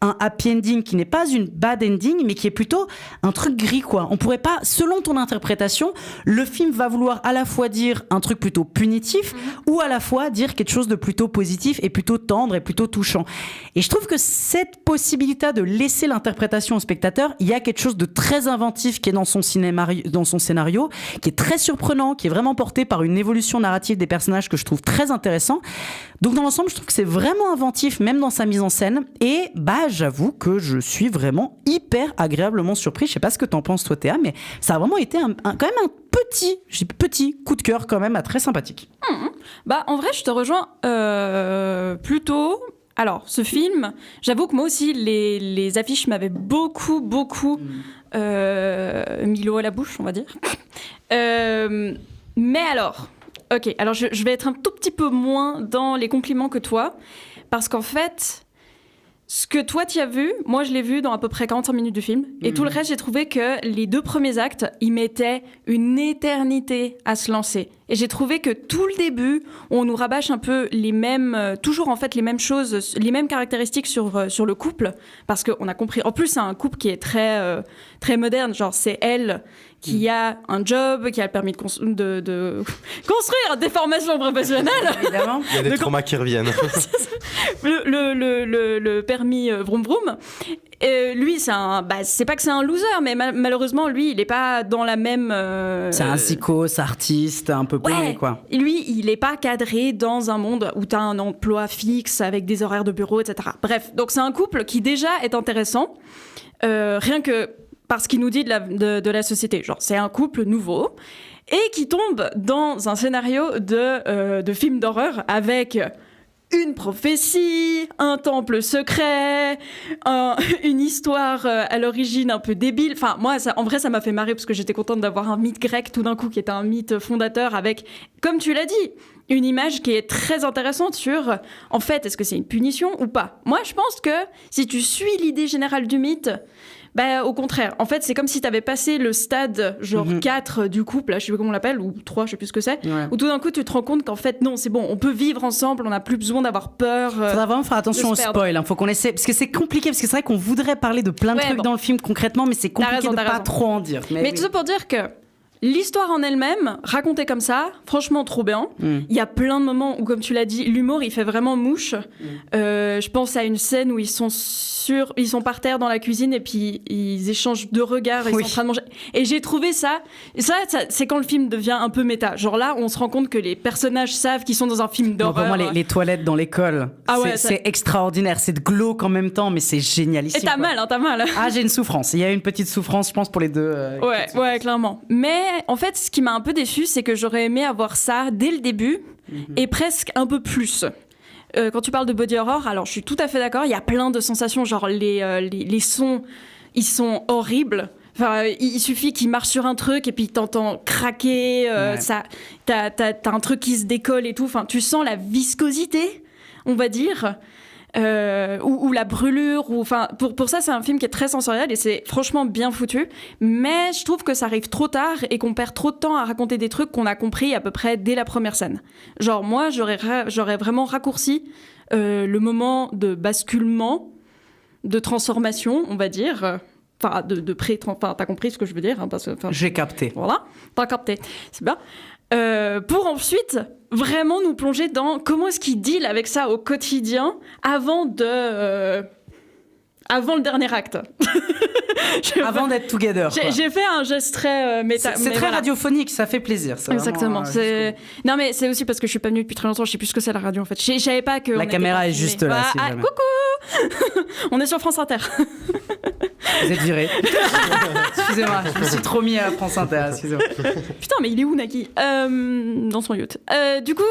un happy ending, qui n'est pas une bad ending, mais qui est plutôt un truc gris, quoi. On pourrait pas, selon ton interprétation, le film va vouloir à la fois dire un truc plutôt punitif, ou à la fois dire quelque chose de plutôt positif et plutôt tendre et plutôt touchant. Et je trouve que cette possibilité de laisser l'interprétation au spectateur, il y a quelque chose de très inventif qui est dans son scénario, qui est très surprenant, qui est vraiment porté par une évolution narrative des personnages que je trouve très intéressant. Donc dans l'ensemble, je trouve que c'est vraiment inventif, même dans sa mise en scène. Et j'avoue que je suis vraiment hyper agréablement surpris. Je sais pas ce que t'en penses, toi, Théa, mais ça a vraiment été quand même un petit coup de cœur, quand même, très sympathique.
En vrai, je te rejoins plutôt. Alors, ce film, j'avoue que moi aussi, les affiches m'avaient beaucoup mis l'eau à la bouche, on va dire. Mais alors, ok, alors je vais être un tout petit peu moins dans les compliments que toi, parce qu'en fait, ce que toi tu as vu, moi je l'ai vu dans à peu près 45 minutes du film, et tout le reste, j'ai trouvé que les 2 premiers actes, ils mettaient une éternité à se lancer. Et j'ai trouvé que tout le début, on nous rabâche un peu les mêmes, toujours en fait les mêmes choses, les mêmes caractéristiques sur le couple, parce qu'on a compris. En plus, c'est un couple qui est très très moderne, genre c'est elle qui a un job, qui a le permis de construire des formations professionnelles.
Évidemment.
Il y a des traumas qui reviennent.
le permis vroom vroom. Lui, c'est pas que c'est un loser, mais malheureusement, lui, il est pas dans la même.
C'est un psychos, artiste, un peu paumé, quoi.
Lui, il est pas cadré dans un monde où t'as un emploi fixe avec des horaires de bureau, etc. Bref, donc c'est un couple qui déjà est intéressant, rien que parce qu'il nous dit de la société. Genre, c'est un couple nouveau et qui tombe dans un scénario de film d'horreur avec une prophétie, un temple secret, une histoire à l'origine un peu débile. Enfin, moi, en vrai, ça m'a fait marrer parce que j'étais contente d'avoir un mythe grec tout d'un coup qui était un mythe fondateur avec, comme tu l'as dit, une image qui est très intéressante sur, en fait, est-ce que c'est une punition ou pas ? Moi, je pense que si tu suis l'idée générale du mythe, bah, au contraire. En fait, c'est comme si tu avais passé le stade genre 4 du couple, là, je sais pas comment on l'appelle, ou 3, je sais plus ce que c'est, où tout d'un coup, tu te rends compte qu'en fait, non, c'est bon, on peut vivre ensemble, on n'a plus besoin d'avoir peur.
Faudra vraiment faire attention au spoil, hein. Faut qu'on essaie, parce que c'est compliqué, parce que c'est vrai qu'on voudrait parler de plein de trucs dans le film concrètement, mais c'est compliqué de pas trop en dire.
Mais tout ça pour dire que l'histoire en elle-même, racontée comme ça, franchement trop bien. Il y a plein de moments où, comme tu l'as dit, l'humour, il fait vraiment mouche. Je pense à une scène où ils sont par terre dans la cuisine et puis ils échangent 2 regards, ils sont en train de manger. Et j'ai trouvé ça, c'est quand le film devient un peu méta. Genre là, on se rend compte que les personnages savent qu'ils sont dans un film d'horreur.
Pour moi, les toilettes dans l'école, c'est extraordinaire. C'est de glauque en même temps, mais c'est génialissime.
Et t'as mal.
Ah, j'ai une souffrance. Il y a une petite souffrance, je pense, pour les 2.
Ouais, clairement. Mais en fait, ce qui m'a un peu déçue, c'est que j'aurais aimé avoir ça dès le début et presque un peu plus. Quand tu parles de body horror, alors je suis tout à fait d'accord, il y a plein de sensations, genre les sons, ils sont horribles. Enfin, il suffit qu'il marche sur un truc et puis t'entends craquer, t'as un truc qui se décolle et tout. Enfin, tu sens la viscosité, on va dire. Ou la brûlure, enfin pour ça c'est un film qui est très sensoriel et c'est franchement bien foutu, mais je trouve que ça arrive trop tard et qu'on perd trop de temps à raconter des trucs qu'on a compris à peu près dès la première scène. Genre moi j'aurais vraiment raccourci le moment de basculement, de transformation, on va dire. Enfin, t'as compris ce que je veux dire, hein, parce que,
j'ai capté.
Voilà, t'as capté, c'est bien. Pour ensuite vraiment nous plonger dans comment est-ce qu'il deal avec ça au quotidien avant le dernier acte.
Avant d'être together.
J'ai fait un geste très méta.
C'est très radiophonique, ça fait plaisir. Ça,
exactement. Vraiment, non mais c'est aussi parce que je suis pas venue depuis très longtemps, je sais plus ce que c'est la radio en fait. Je savais pas que
la caméra est juste là. Si jamais.
Coucou. On est sur France Inter.
Vous êtes viré. Excusez-moi, je me suis trop mis à France Inter. Excusez-moi.
Putain, mais il est où Nagui dans son yacht. Du coup,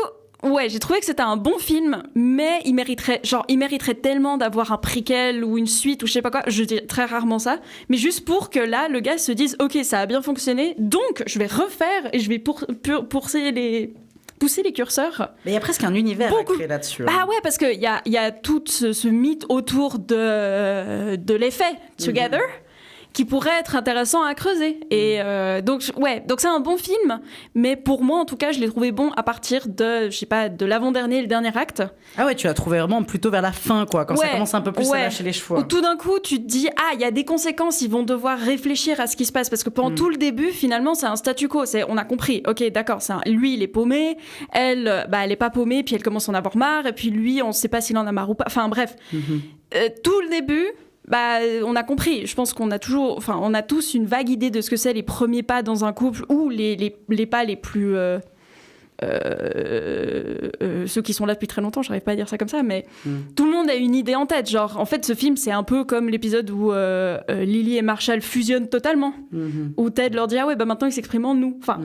ouais, j'ai trouvé que c'était un bon film, mais il mériterait tellement d'avoir un prequel ou une suite ou je sais pas quoi. Je dis très rarement ça, mais juste pour que là, le gars se dise, ok, ça a bien fonctionné, donc je vais refaire et je vais pousser les curseurs.
Mais il y a presque un univers à créer là-dessus.
Ah ouais, parce qu'il y a tout ce mythe autour de l'effet Together qui pourrait être intéressant à creuser. Et donc c'est un bon film, mais pour moi, en tout cas, je l'ai trouvé bon à partir de l'avant-dernier, le dernier acte.
Ah ouais, tu l'as trouvé vraiment plutôt vers la fin, quoi, quand ça commence un peu plus à lâcher les chevaux.
Où tout d'un coup, tu te dis, il y a des conséquences, ils vont devoir réfléchir à ce qui se passe, parce que pendant tout le début, finalement, c'est un statu quo. On a compris, ok, d'accord, lui, il est paumé, elle est pas paumée, puis elle commence à en avoir marre, et puis lui, on sait pas s'il en a marre ou pas. Enfin, bref. Tout le début... on a compris. Je pense qu'on a on a tous une vague idée de ce que c'est les premiers pas dans un couple ou les pas les plus ceux qui sont là depuis très longtemps. J'arrive pas à dire ça comme ça, mais tout le monde a une idée en tête. Genre, en fait, ce film, c'est un peu comme l'épisode où Lily et Marshall fusionnent totalement, où Ted leur dit maintenant ils s'expriment en nous. Enfin.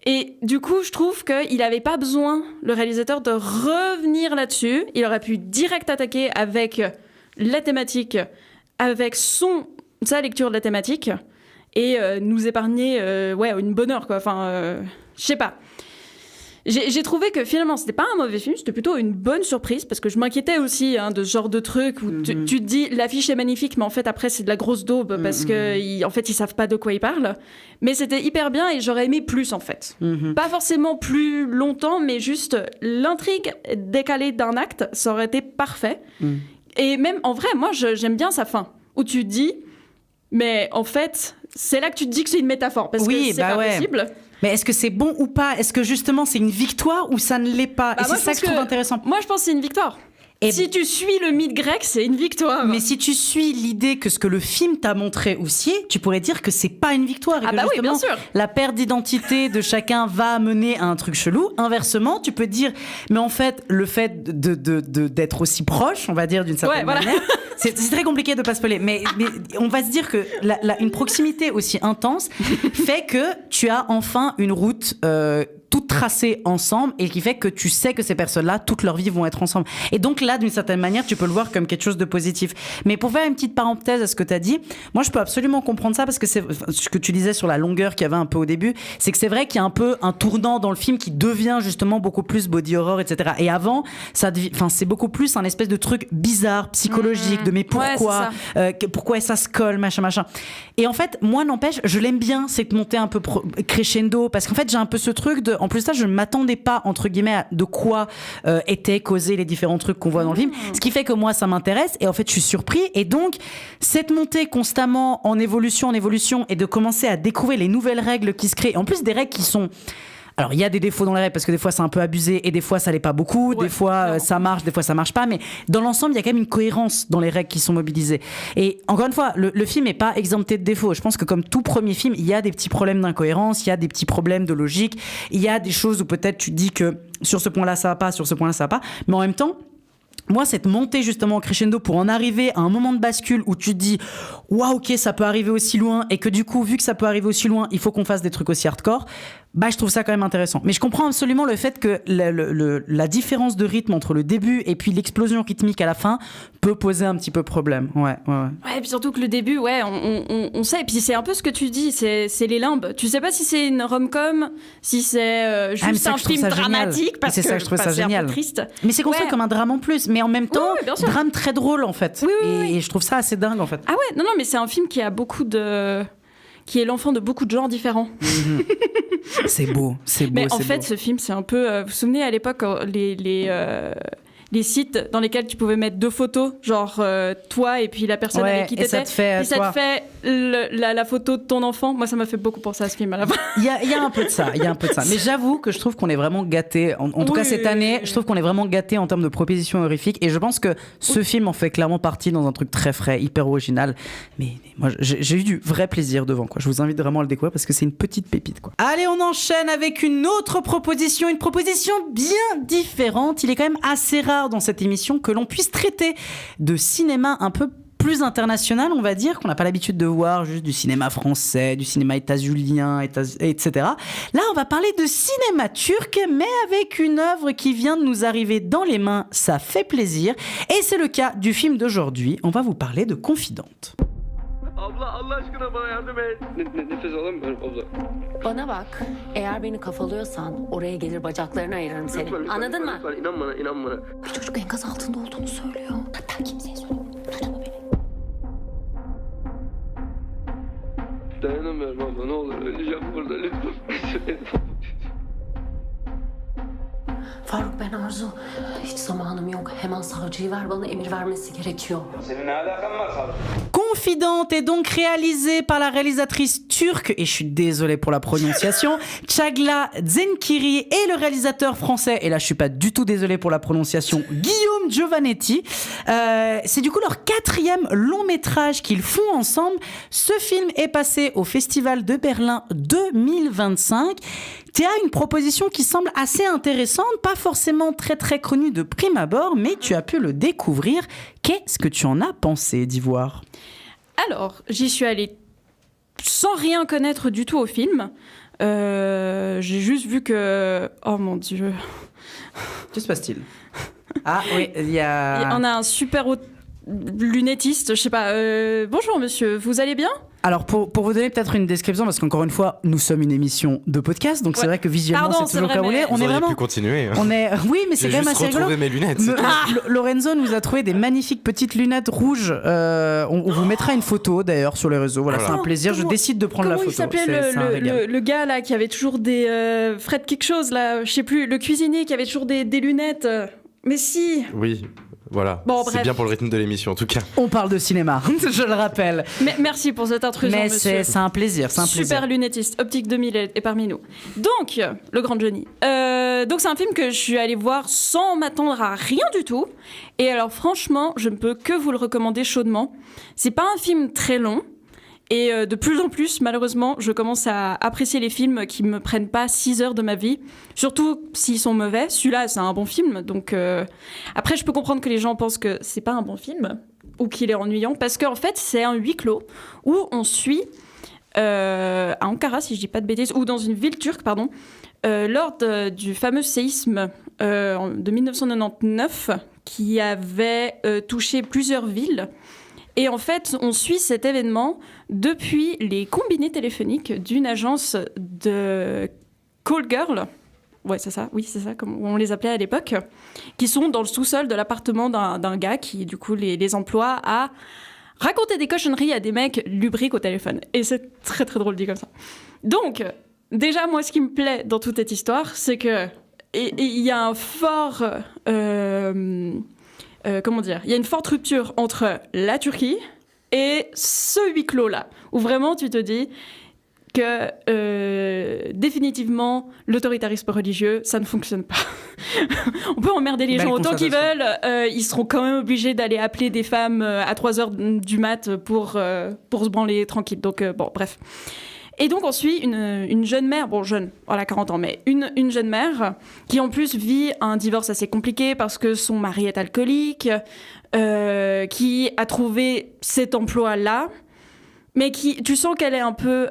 Et du coup, je trouve qu'il n'avait pas besoin, le réalisateur, de revenir là-dessus. Il aurait pu direct attaquer avec la thématique, avec sa lecture de la thématique, et nous épargner une bonne heure, quoi. Enfin, je sais pas. J'ai trouvé que finalement, c'était pas un mauvais film, c'était plutôt une bonne surprise, parce que je m'inquiétais aussi de ce genre de truc où tu te dis, l'affiche est magnifique, mais en fait, après, c'est de la grosse daube, parce qu'en fait, ils savent pas de quoi ils parlent. Mais c'était hyper bien, et j'aurais aimé plus, en fait. Pas forcément plus longtemps, mais juste l'intrigue décalée d'un acte, ça aurait été parfait. Et même, en vrai, moi, j'aime bien sa fin, où tu te dis, mais en fait, c'est là que tu te dis que c'est une métaphore, parce que c'est pas possible.
Mais est-ce que c'est bon ou pas ? Est-ce que justement c'est une victoire ou ça ne l'est pas ? Et c'est ça que je trouve intéressant.
Moi je pense que c'est une victoire. Et si tu suis le mythe grec, c'est une victoire.
Mais si tu suis l'idée que ce que le film t'a montré aussi, tu pourrais dire que c'est pas une victoire. Et que
oui, bien sûr.
La perte d'identité de chacun va mener à un truc chelou. Inversement, tu peux dire, mais en fait, le fait d'être aussi proche, on va dire d'une certaine manière, c'est très compliqué de pas spoiler. Mais on va se dire que une proximité aussi intense fait que tu as enfin une route toutes tracées ensemble et qui fait que tu sais que ces personnes-là, toute leur vie, vont être ensemble. Et donc là, d'une certaine manière, tu peux le voir comme quelque chose de positif. Mais pour faire une petite parenthèse à ce que tu as dit, moi, je peux absolument comprendre ça parce que c'est ce que tu disais sur la longueur qu'il y avait un peu au début, c'est que c'est vrai qu'il y a un peu un tournant dans le film qui devient justement beaucoup plus body horror, etc. Et avant, c'est beaucoup plus un espèce de truc bizarre, psychologique, de mais pourquoi, pourquoi ça se colle, machin. Et en fait, moi, n'empêche, je l'aime bien, cette montée un peu crescendo, parce qu'en fait, j'ai un peu ce truc de, en plus ça, je ne m'attendais pas, entre guillemets, à de quoi étaient causés les différents trucs qu'on voit dans le film. Ce qui fait que moi, ça m'intéresse. Et en fait, je suis surpris. Et donc, cette montée constamment en évolution, et de commencer à découvrir les nouvelles règles qui se créent. En plus, des règles qui sont... Alors, il y a des défauts dans les règles parce que des fois, c'est un peu abusé et des fois, ça l'est pas beaucoup. Des fois, ça marche, des fois, ça marche pas. Mais dans l'ensemble, il y a quand même une cohérence dans les règles qui sont mobilisées. Et encore une fois, le film est pas exempté de défauts. Je pense que comme tout premier film, il y a des petits problèmes d'incohérence, il y a des petits problèmes de logique, il y a des choses où peut-être tu te dis que sur ce point-là, ça va pas, sur ce point-là, ça va pas. Mais en même temps, moi, cette montée justement crescendo pour en arriver à un moment de bascule où tu te dis waouh, ok, ça peut arriver aussi loin et que du coup, vu que ça peut arriver aussi loin, il faut qu'on fasse des trucs aussi hardcore. Bah, je trouve ça quand même intéressant. Mais je comprends absolument le fait que la différence de rythme entre le début et puis l'explosion rythmique à la fin peut poser un petit peu problème. Ouais,
et puis surtout que le début, on sait. Et puis c'est un peu ce que tu dis, c'est les limbes. Tu sais pas si c'est une rom-com, si c'est juste un film dramatique, parce que
c'est ça que je trouve ça génial.
Un peu triste.
Mais c'est construit comme un drame en plus, mais en même temps, drame très drôle en fait. Et je trouve ça assez dingue en fait.
Ah ouais, non, mais c'est un film qui a qui est l'enfant de beaucoup de genres différents.
C'est beau.
Mais en fait, ce film, c'est un peu... vous vous souvenez, à l'époque, les sites dans lesquels tu pouvais mettre deux photos, genre toi et puis la personne avec qui t'étais.
Ça te fait
la photo de ton enfant. Moi, ça m'a fait beaucoup penser à ce film à la fin.
Il y a un peu de ça. Mais j'avoue que je trouve qu'on est vraiment gâtés. En tout cas, cette année, je trouve qu'on est vraiment gâtés en termes de propositions horrifiques. Et je pense que ce film en fait clairement partie dans un truc très frais, hyper original. Mais moi, j'ai eu du vrai plaisir devant, quoi. Je vous invite vraiment à le découvrir parce que c'est une petite pépite, quoi. Allez, on enchaîne avec une autre proposition. Une proposition bien différente. Il est quand même assez rare dans cette émission que l'on puisse traiter de cinéma un peu plus international, on va dire, qu'on n'a pas l'habitude de voir juste du cinéma français, du cinéma états-unien, etc. Là, on va parler de cinéma turc, mais avec une œuvre qui vient de nous arriver dans les mains, ça fait plaisir. Et c'est le cas du film d'aujourd'hui. On va vous parler de Confidente.
Abla, Allah aşkına bana yardım et. Nefes alamıyorum abla.
Bana bak, eğer beni kafalıyorsan oraya gelir bacaklarını ayırırım seni.
Lütfen,
anladın mı?
Lütfen, inan bana.
Bir çocuk enkaz altında olduğunu söylüyor. Hatta kimseye söylemiyor. Duydun mu beni?
Dayanamıyorum abla, ne olur öleceğim burada lütfen.
Faruk, ben Arzu. Hiç zamanım yok. Hemen savcıyı ver, bana emir vermesi gerekiyor.
Senin ne alakan var Faruk?
Confidente est donc réalisée par la réalisatrice turque, et je suis désolée pour la prononciation, Çağla Zenkiri, et le réalisateur français, et là je suis pas du tout désolée pour la prononciation, Guillaume Giovannetti. C'est du coup leur 4e long métrage qu'ils font ensemble. Ce film est passé au Festival de Berlin 2025. Tu as une proposition qui semble assez intéressante, pas forcément très très connue de prime abord, mais tu as pu le découvrir. Qu'est-ce que tu en as pensé, d'Ivoire ?
Alors, j'y suis allée sans rien connaître du tout au film. J'ai juste vu que... Oh mon Dieu.
Que se passe-t-il ? Ah oui,
on a un super lunettiste, je sais pas. Bonjour monsieur, vous allez bien ?
Alors pour vous donner peut-être une description, parce qu'encore une fois, nous sommes une émission de podcast, donc c'est vrai que visuellement c'est toujours caboulé.
On est vraiment. Pu continuer.
Oui, mais c'est quand même assez rigolo.
Mes lunettes.
Lorenzo nous a trouvé des magnifiques petites lunettes rouges. On vous mettra une photo d'ailleurs sur les réseaux. Voilà, c'est un plaisir. Je décide de prendre la photo.
Comment il s'appelait le gars là qui avait toujours des Fred quelque chose là, je sais plus, le cuisinier qui avait toujours des lunettes. Mais si.
Oui. Voilà,
bon,
c'est bien pour le rythme de l'émission en tout cas.
On parle de cinéma, je le rappelle.
Mais merci pour cette intrusion,
mais
monsieur.
C'est un plaisir,
Super lunettiste, Optique 2000 est parmi nous. Donc, le grand Johnny. Donc c'est un film que je suis allée voir sans m'attendre à rien du tout. Et alors franchement, je ne peux que vous le recommander chaudement. C'est pas un film très long. Et de plus en plus, malheureusement, je commence à apprécier les films qui me prennent pas 6 heures de ma vie. Surtout s'ils sont mauvais. Celui-là, c'est un bon film. Donc, après, je peux comprendre que les gens pensent que c'est pas un bon film ou qu'il est ennuyant. Parce qu'en fait, c'est un huis clos où on suit, à Ankara, si je dis pas de bêtises, ou dans une ville turque, pardon, lors du fameux séisme de 1999 qui avait touché plusieurs villes. Et en fait, on suit cet événement depuis les combinés téléphoniques d'une agence de call girl. Ouais, c'est ça, comme on les appelait à l'époque, qui sont dans le sous-sol de l'appartement d'un gars qui, du coup, les emploie à raconter des cochonneries à des mecs lubriques au téléphone. Et c'est très, très drôle dit comme ça. Donc, déjà, moi, ce qui me plaît dans toute cette histoire, c'est que il y a un fort... comment dire, il y a une forte rupture entre la Turquie et ce huis clos-là, où vraiment tu te dis que définitivement, l'autoritarisme religieux, ça ne fonctionne pas. On peut emmerder les gens autant qu'ils veulent, ils seront quand même obligés d'aller appeler des femmes à 3h du mat pour se branler tranquille. Donc, bon, bref. Et donc on suit une jeune mère, bon jeune, voilà 40 ans, mais une jeune mère qui en plus vit un divorce assez compliqué parce que son mari est alcoolique, qui a trouvé cet emploi-là, mais qui, tu sens qu'elle est un peu...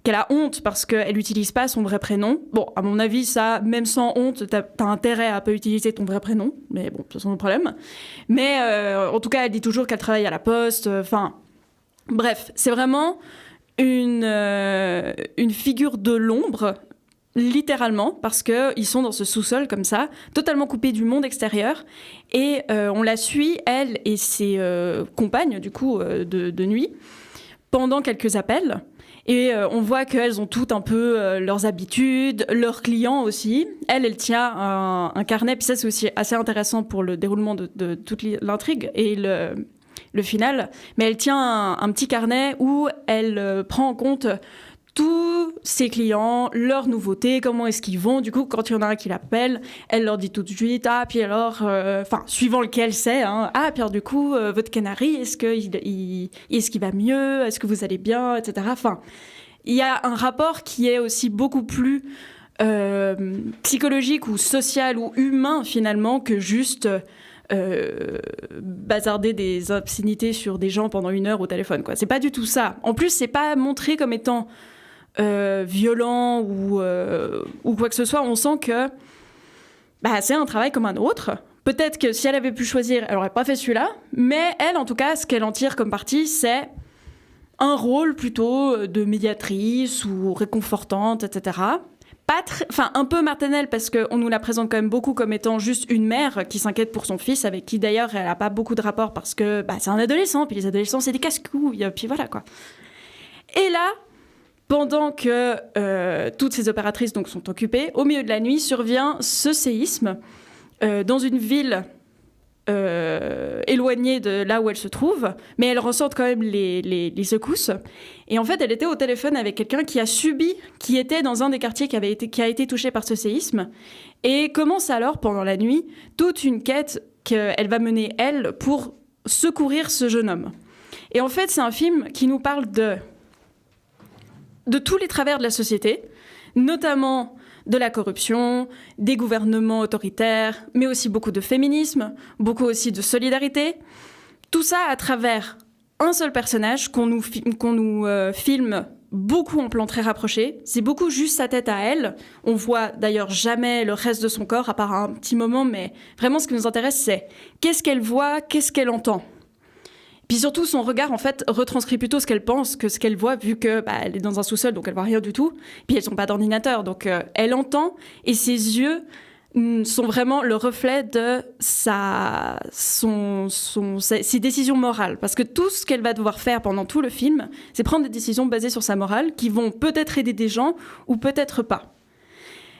qu'elle a honte parce qu'elle n'utilise pas son vrai prénom. Bon, à mon avis, ça, même sans honte, t'as intérêt à pas utiliser ton vrai prénom, mais bon, c'est son problème. Mais en tout cas, elle dit toujours qu'elle travaille à la poste, enfin... bref, c'est vraiment... une figure de l'ombre, littéralement, parce qu'ils sont dans ce sous-sol comme ça, totalement coupés du monde extérieur. Et on la suit, elle et ses compagnes, du coup, de nuit, pendant quelques appels. Et on voit qu'elles ont toutes un peu leurs habitudes, leurs clients aussi. Elle tient un carnet, puis ça, c'est aussi assez intéressant pour le déroulement de toute l'intrigue. Et le final, mais elle tient un petit carnet où elle prend en compte tous ses clients, leurs nouveautés, comment est-ce qu'ils vont. Du coup, quand il y en a un qui l'appelle, elle leur dit tout de suite, ah, puis alors, suivant lequel c'est, hein, ah, puis alors, du coup, votre canari, est-ce qu'il va mieux, est-ce que vous allez bien, etc. Enfin, il y a un rapport qui est aussi beaucoup plus psychologique ou social ou humain, finalement, que juste... bazarder des obscénités sur des gens pendant 1 heure au téléphone, quoi. C'est pas du tout ça. En plus, c'est pas montré comme étant violent ou quoi que ce soit. On sent que c'est un travail comme un autre. Peut-être que si elle avait pu choisir, elle aurait pas fait celui-là. Mais elle, en tout cas, ce qu'elle en tire comme parti, c'est un rôle plutôt de médiatrice ou réconfortante, etc. Un peu maternelle, parce qu'on nous la présente quand même beaucoup comme étant juste une mère qui s'inquiète pour son fils, avec qui d'ailleurs elle n'a pas beaucoup de rapport parce que c'est un adolescent, puis les adolescents c'est des casse-couilles, puis voilà quoi. Et là, pendant que toutes ces opératrices donc, sont occupées, au milieu de la nuit survient ce séisme dans une ville éloignée de là où elle se trouve, mais elle ressent quand même les secousses. Et en fait, elle était au téléphone avec quelqu'un qui était dans un des quartiers qui a été touché par ce séisme, et commence alors, pendant la nuit, toute une quête qu'elle va mener, elle, pour secourir ce jeune homme. Et en fait, c'est un film qui nous parle de tous les travers de la société, notamment de la corruption, des gouvernements autoritaires, mais aussi beaucoup de féminisme, beaucoup aussi de solidarité. Tout ça à travers un seul personnage qu'on nous filme beaucoup en plan très rapproché. C'est beaucoup juste sa tête à elle. On voit d'ailleurs jamais le reste de son corps, à part un petit moment, mais vraiment ce qui nous intéresse, c'est qu'est-ce qu'elle voit, qu'est-ce qu'elle entend. Puis surtout, son regard, en fait, retranscrit plutôt ce qu'elle pense que ce qu'elle voit, vu que elle est dans un sous-sol, donc elle voit rien du tout. Puis elles sont pas d'ordinateur, donc elle entend, et ses yeux sont vraiment le reflet de ses décisions morales. Parce que tout ce qu'elle va devoir faire pendant tout le film, c'est prendre des décisions basées sur sa morale, qui vont peut-être aider des gens, ou peut-être pas.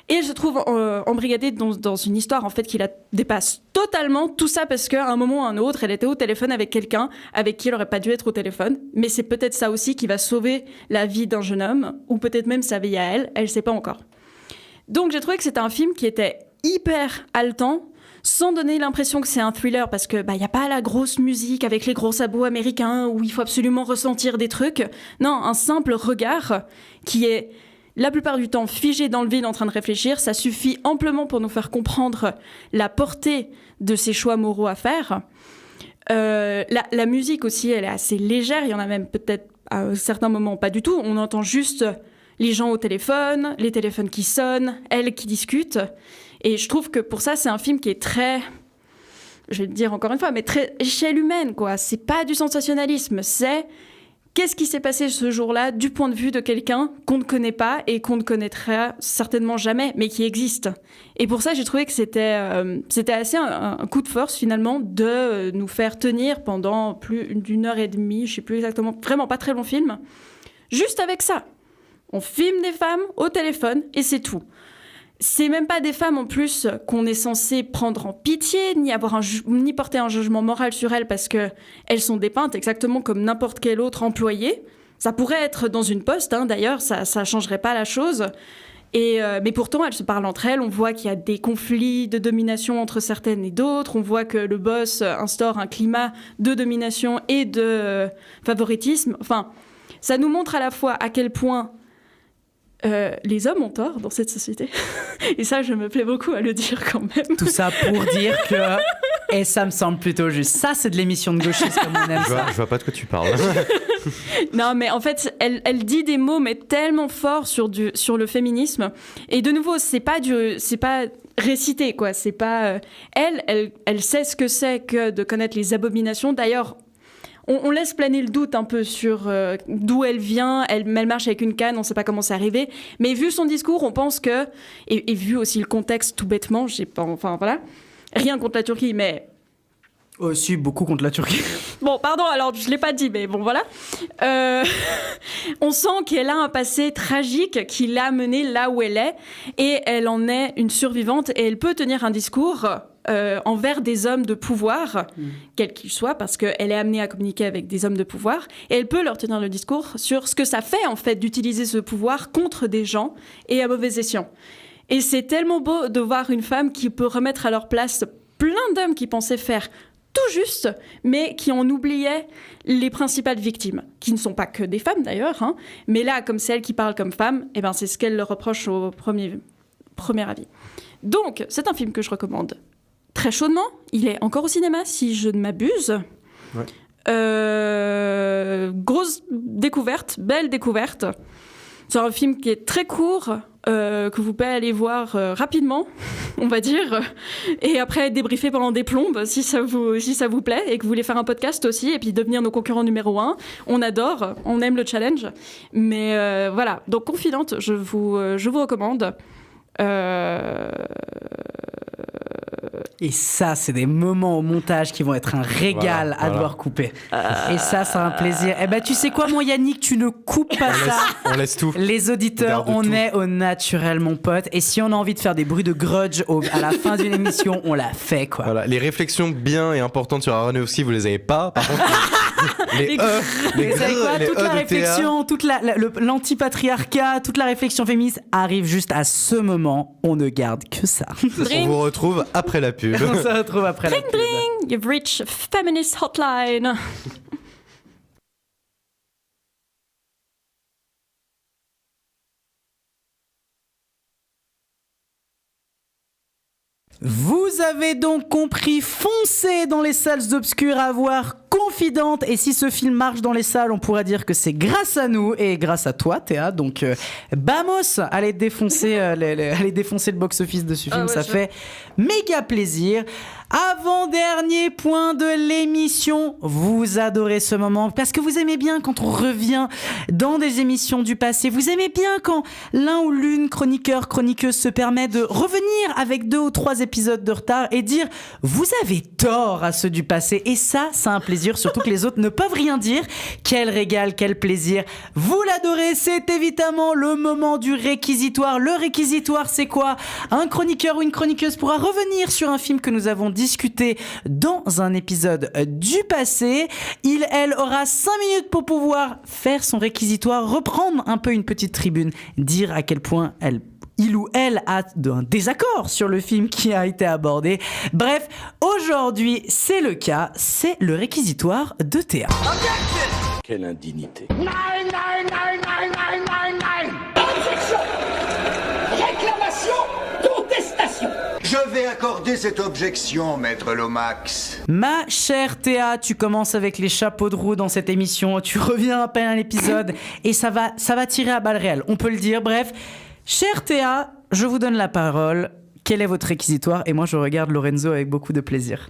Et elle se trouve embrigadée dans une histoire en fait qui la dépasse totalement. Tout ça parce qu'à un moment ou à un autre, elle était au téléphone avec quelqu'un avec qui elle n'aurait pas dû être au téléphone. Mais c'est peut-être ça aussi qui va sauver la vie d'un jeune homme, ou peut-être même sa vie à elle. Elle ne sait pas encore. Donc j'ai trouvé que c'était un film qui était hyper haletant, sans donner l'impression que c'est un thriller, parce que y a pas la grosse musique avec les gros sabots américains où il faut absolument ressentir des trucs. Non, un simple regard qui est la plupart du temps figé dans le vide en train de réfléchir, ça suffit amplement pour nous faire comprendre la portée de ces choix moraux à faire. La musique aussi, elle est assez légère, il y en a même peut-être à certains moments pas du tout. On entend juste les gens au téléphone, les téléphones qui sonnent, elles qui discutent. Et je trouve que pour ça, c'est un film qui est très, je vais le dire encore une fois, mais très échelle humaine, quoi. C'est pas du sensationnalisme, c'est qu'est-ce qui s'est passé ce jour-là du point de vue de quelqu'un qu'on ne connaît pas et qu'on ne connaîtra certainement jamais, mais qui existe. Et pour ça, j'ai trouvé que c'était assez un coup de force, finalement, de nous faire tenir pendant plus d'une heure et demie, je sais plus exactement, vraiment pas très long film, juste avec ça. On filme des femmes au téléphone et c'est tout. C'est même pas des femmes en plus qu'on est censé prendre en pitié, ni porter un jugement moral sur elles parce que elles sont dépeintes exactement comme n'importe quel autre employé. Ça pourrait être dans une poste, d'ailleurs, ça changerait pas la chose. Mais pourtant, elles se parlent entre elles. On voit qu'il y a des conflits de domination entre certaines et d'autres. On voit que le boss instaure un climat de domination et de favoritisme. Enfin, ça nous montre à la fois à quel point les hommes ont tort dans cette société. Et ça, je me plais beaucoup à le dire quand même.
Tout ça pour dire que... Et ça me semble plutôt juste. Ça, c'est de l'émission de gauchistes comme on aime ça.
Je vois pas de quoi tu parles.
Non, mais en fait, elle dit des mots mais tellement forts sur le féminisme. Et de nouveau, c'est pas récité, quoi. C'est pas... Elle sait ce que c'est que de connaître les abominations. D'ailleurs, on laisse planer le doute un peu sur d'où elle vient. Elle marche avec une canne, on ne sait pas comment c'est arrivé. Mais vu son discours, on pense que... Et vu aussi le contexte, tout bêtement, voilà. Rien contre la Turquie, mais...
Aussi, beaucoup contre la Turquie.
Bon, pardon, alors je ne l'ai pas dit, mais bon, voilà. On sent qu'elle a un passé tragique qui l'a menée là où elle est. Et elle en est une survivante. Et elle peut tenir un discours... envers des hommes de pouvoir, quels qu'ils soient, parce qu'elle est amenée à communiquer avec des hommes de pouvoir, et elle peut leur tenir le discours sur ce que ça fait, en fait, d'utiliser ce pouvoir contre des gens et à mauvais escient. Et c'est tellement beau de voir une femme qui peut remettre à leur place plein d'hommes qui pensaient faire tout juste, mais qui en oubliaient les principales victimes, qui ne sont pas que des femmes d'ailleurs, mais là, comme c'est elle qui parle comme femme, c'est ce qu'elle leur reproche au premier avis. Donc, c'est un film que je recommande très chaudement. Il est encore au cinéma, si je ne m'abuse. Ouais. Grosse découverte, belle découverte. C'est un film qui est très court, que vous pouvez aller voir rapidement, on va dire, et après débriefer pendant des plombes, si ça vous plaît, et que vous voulez faire un podcast aussi, et puis devenir nos concurrents numéro 1. On adore, on aime le challenge. Mais voilà, donc Confidente, je vous recommande.
Et ça, c'est des moments au montage qui vont être un régal à devoir couper. Et ça, c'est un plaisir. Eh ben, tu sais quoi, mon Yannick, tu ne coupes pas ça.
On laisse tout.
Les auditeurs, on est au naturel, mon pote. Et si on a envie de faire des bruits de grudge à la fin d'une émission, on l'a fait, quoi.
Voilà. Les réflexions bien et importantes sur Aronofsky, vous les avez pas. Par contre, les
toute la réflexion, toute l'antipatriarcat, toute la réflexion féministe arrive juste à ce moment. On ne garde que ça.
On vous retrouve après la pub.
On se retrouve après la pub.
Ding, you've reached Feminist Hotline.
Vous avez donc compris, foncez dans les salles obscures à voir Confidente. Et si ce film marche dans les salles, on pourra dire que c'est grâce à nous et grâce à toi, Théa. Donc, vamos, allez défoncer le box-office de ce film. Ça fait méga plaisir. Avant-dernier point de l'émission, vous adorez ce moment parce que vous aimez bien quand on revient dans des émissions du passé, vous aimez bien quand l'un ou l'une chroniqueuse se permet de revenir avec 2 ou 3 épisodes de retard et dire vous avez tort à ceux du passé, et ça c'est un plaisir, surtout que les autres ne peuvent rien dire. Quel régal, quel plaisir, vous l'adorez. C'est évidemment le moment du réquisitoire. Le réquisitoire, c'est quoi? Un chroniqueur ou une chroniqueuse pourra revenir sur un film que nous avons discuté dans un épisode du passé. Elle aura 5 minutes pour pouvoir faire son réquisitoire, reprendre un peu une petite tribune, dire à quel point il ou elle a un désaccord sur le film qui a été abordé. Bref, aujourd'hui, c'est le cas, c'est le réquisitoire de Théa.
Quelle indignité.
Objection! Réclamation! Contestation!
Je vais accorder cette objection, maître Lomax.
Ma chère Théa, tu commences avec les chapeaux de roue dans cette émission, tu reviens à peine à l'épisode et ça va tirer à balles réelles, on peut le dire. Bref, chère Théa, je vous donne la parole. Quel est votre réquisitoire? Et moi, je regarde Lorenzo avec beaucoup de plaisir.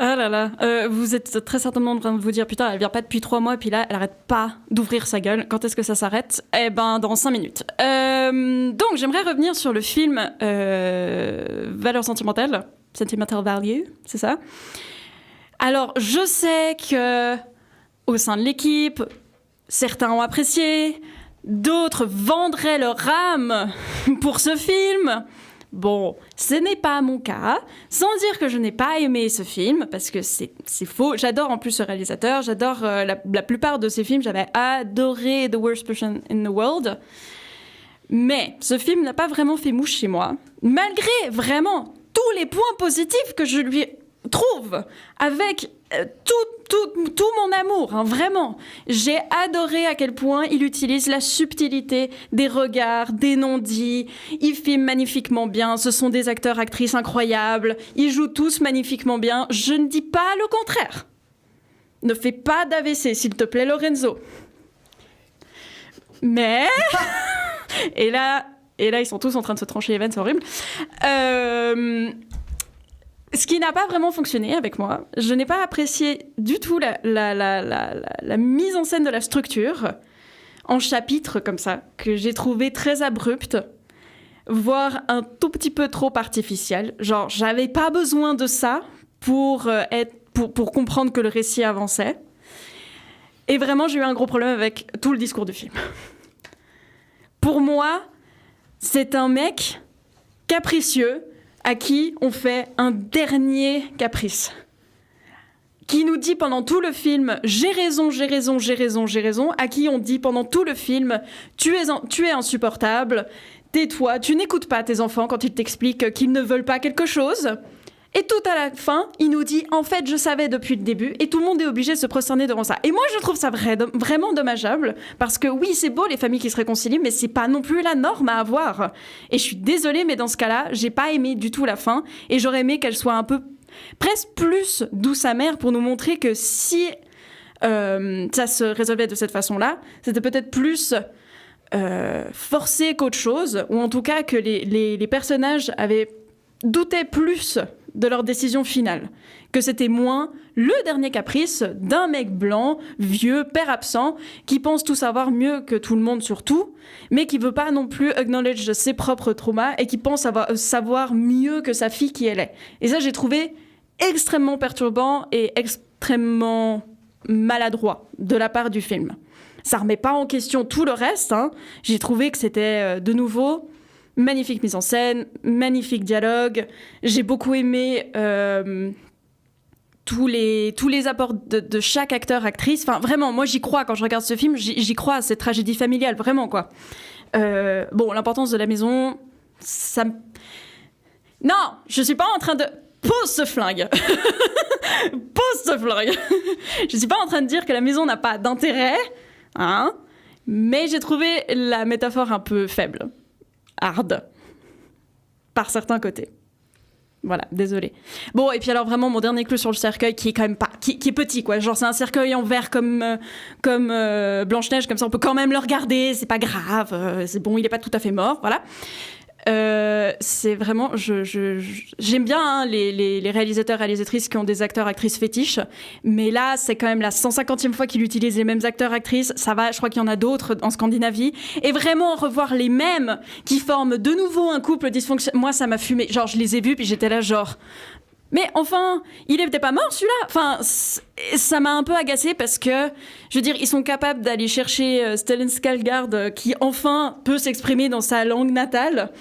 Ah là là, vous êtes très certainement en train de vous dire putain, elle vient pas depuis 3 mois et puis là, elle arrête pas d'ouvrir sa gueule. Quand est-ce que ça s'arrête? Eh ben, dans 5 minutes. Donc, j'aimerais revenir sur le film Valeur sentimentale, Sentimental Value, c'est ça? Alors, je sais que au sein de l'équipe, certains ont apprécié, d'autres vendraient leur âme pour ce film. Bon, ce n'est pas mon cas, sans dire que je n'ai pas aimé ce film, parce que c'est faux. J'adore en plus ce réalisateur, j'adore la plupart de ses films, j'avais adoré The Worst Person in the World. Mais ce film n'a pas vraiment fait mouche chez moi, malgré vraiment tous les points positifs que je lui trouve, avec tout mon amour, hein, vraiment. J'ai adoré à quel point il utilise la subtilité des regards, des non-dits. Il filme magnifiquement bien. Ce sont des acteurs, actrices incroyables. Ils jouent tous magnifiquement bien. Je ne dis pas le contraire. Ne fais pas d'AVC, s'il te plaît, Lorenzo. Mais... et là, ils sont tous en train de se trancher les veines, c'est horrible. Ce qui n'a pas vraiment fonctionné avec moi, je n'ai pas apprécié du tout la mise en scène de la structure en chapitres comme ça, que j'ai trouvé très abrupte, voire un tout petit peu trop artificielle. Genre, j'avais pas besoin de ça pour comprendre que le récit avançait. Et vraiment, j'ai eu un gros problème avec tout le discours du film. Pour moi, c'est un mec capricieux à qui on fait un dernier caprice, qui nous dit pendant tout le film « j'ai raison », à qui on dit pendant tout le film « tu es insupportable, tais-toi, tu n'écoutes pas tes enfants quand ils t'expliquent qu'ils ne veulent pas quelque chose ». Et tout à la fin, il nous dit « en fait, je savais depuis le début » et tout le monde est obligé de se prosterner devant ça. Et moi, je trouve ça vraiment dommageable, parce que oui, c'est beau les familles qui se réconcilient, mais c'est pas non plus la norme à avoir. Et je suis désolée, mais dans ce cas-là, j'ai pas aimé du tout la fin, et j'aurais aimé qu'elle soit un peu, presque plus douce amère, pour nous montrer que si ça se résolvait de cette façon-là, c'était peut-être plus... forcé qu'autre chose, ou en tout cas que les personnages doutaient plus de leur décision finale, que c'était moins le dernier caprice d'un mec blanc, vieux, père absent, qui pense tout savoir mieux que tout le monde sur tout, mais qui veut pas non plus acknowledge ses propres traumas et qui pense savoir mieux que sa fille qui elle est. Et ça, j'ai trouvé extrêmement perturbant et extrêmement maladroit de la part du film. Ça remet pas en question tout le reste, hein. J'ai trouvé que c'était de nouveau magnifique mise en scène, magnifique dialogue. J'ai beaucoup aimé tous les apports de chaque acteur, actrice. Enfin, vraiment, moi j'y crois quand je regarde ce film, j'y crois à cette tragédie familiale, vraiment quoi. Bon, l'importance de la maison, ça... Non, je suis pas en train de... Pose ce flingue. Pose ce flingue. Je suis pas en train de dire que la maison n'a pas d'intérêt, hein, mais j'ai trouvé la métaphore un peu faible. Hard. Par certains côtés. Voilà, désolé. Bon, et puis alors vraiment, mon dernier clou sur le cercueil, qui est quand même pas... qui est petit, quoi. Genre, c'est un cercueil en verre comme Blanche-Neige, comme ça, on peut quand même le regarder, c'est pas grave, c'est bon, il est pas tout à fait mort, voilà. C'est vraiment, j'aime bien les réalisateurs, réalisatrices qui ont des acteurs, actrices fétiches, mais là, c'est quand même la 150e fois qu'ils utilisent les mêmes acteurs, actrices. Ça va, je crois qu'il y en a d'autres en Scandinavie. Et vraiment, revoir les mêmes qui forment de nouveau un couple dysfonctionnel, moi, ça m'a fumé. Genre, je les ai vus, puis j'étais là, genre... Mais enfin, il n'était pas mort celui-là. Enfin, ça m'a un peu agacée parce que, je veux dire, ils sont capables d'aller chercher Stellan Skarsgård qui enfin peut s'exprimer dans sa langue natale.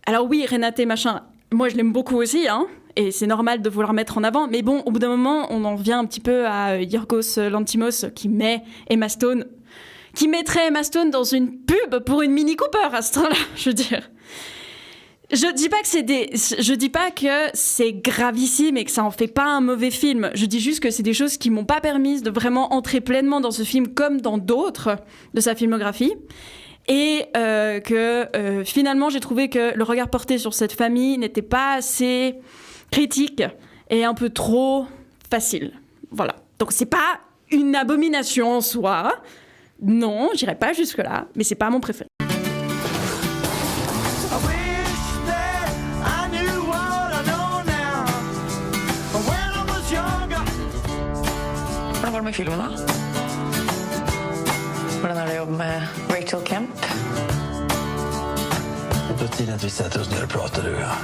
Alors oui, Renate machin, moi je l'aime beaucoup aussi, hein, et c'est normal de vouloir mettre en avant. Mais bon, au bout d'un moment, on en vient un petit peu à Yorgos Lanthimos qui mettrait Emma Stone dans une pub pour une Mini Cooper à ce temps-là, je veux dire. Je dis pas que c'est gravissime et que ça en fait pas un mauvais film. Je dis juste que c'est des choses qui m'ont pas permis de vraiment entrer pleinement dans ce film comme dans d'autres de sa filmographie. Et que finalement, j'ai trouvé que le regard porté sur cette famille n'était pas assez critique et un peu trop facile. Voilà. Donc c'est pas une abomination en soi. Non, j'irai pas jusque-là, mais c'est pas mon préféré.
Med filmerna. Hvordan er det å jobbe med Rachel Kemp?
Det är på tiden att vi sätter oss ner och pratar, du och jag.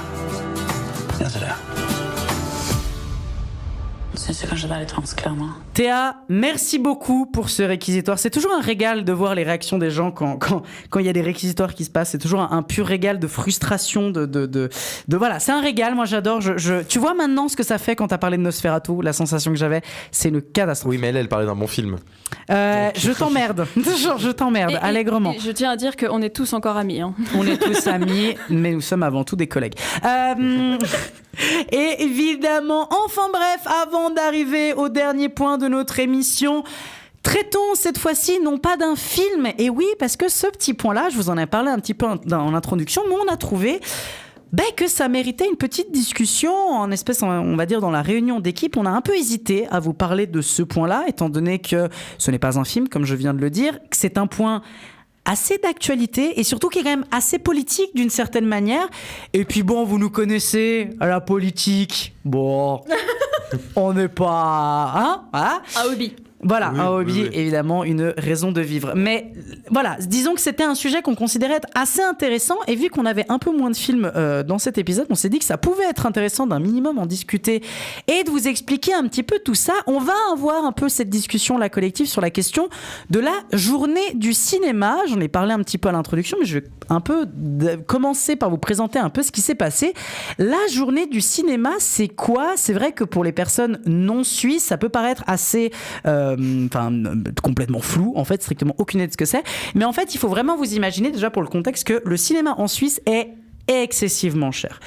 Jag ser det.
Syns du kanskje det er litt vanskelig, Anna?
Théa, merci beaucoup pour ce réquisitoire. C'est toujours un régal de voir les réactions des gens quand il y a des réquisitoires qui se passent. C'est toujours un pur régal de frustration, de voilà. C'est un régal, moi j'adore. Tu vois maintenant ce que ça fait quand t'as parlé de Nosferatu, la sensation que j'avais, c'est une catastrophe.
Oui, mais elle parlait d'un bon film.
Je t'emmerde. Genre, je t'emmerde, allègrement.
Et je tiens à dire qu'on est tous encore amis. Hein.
On est tous amis, mais nous sommes avant tout des collègues. Et évidemment, enfin bref, avant d'arriver au dernier point de notre émission, traitons cette fois-ci non pas d'un film, et oui, parce que ce petit point-là, je vous en ai parlé un petit peu en introduction, mais on a trouvé que ça méritait une petite discussion, en espèce, on va dire, dans la réunion d'équipe. On a un peu hésité à vous parler de ce point-là, étant donné que ce n'est pas un film, comme je viens de le dire, que c'est un point assez d'actualité et surtout qui est quand même assez politique d'une certaine manière. Et puis bon, vous nous connaissez, à la politique, bon, on n'est pas... Hein, voilà.
À hobby.
Voilà,
oui,
un hobby,
oui.
Évidemment, une raison de vivre. Mais voilà, disons que c'était un sujet qu'on considérait être assez intéressant, et vu qu'on avait un peu moins de films dans cet épisode, on s'est dit que ça pouvait être intéressant d'un minimum en discuter et de vous expliquer un petit peu tout ça. On va avoir un peu cette discussion, la collective, sur la question de la journée du cinéma. J'en ai parlé un petit peu à l'introduction, mais je vais un peu commencer par vous présenter un peu ce qui s'est passé. La journée du cinéma, c'est quoi ? C'est vrai que pour les personnes non suisses, ça peut paraître assez... complètement flou, en fait, strictement aucune idée de ce que c'est. Mais en fait, il faut vraiment vous imaginer, déjà pour le contexte, que le cinéma en Suisse est excessivement cher.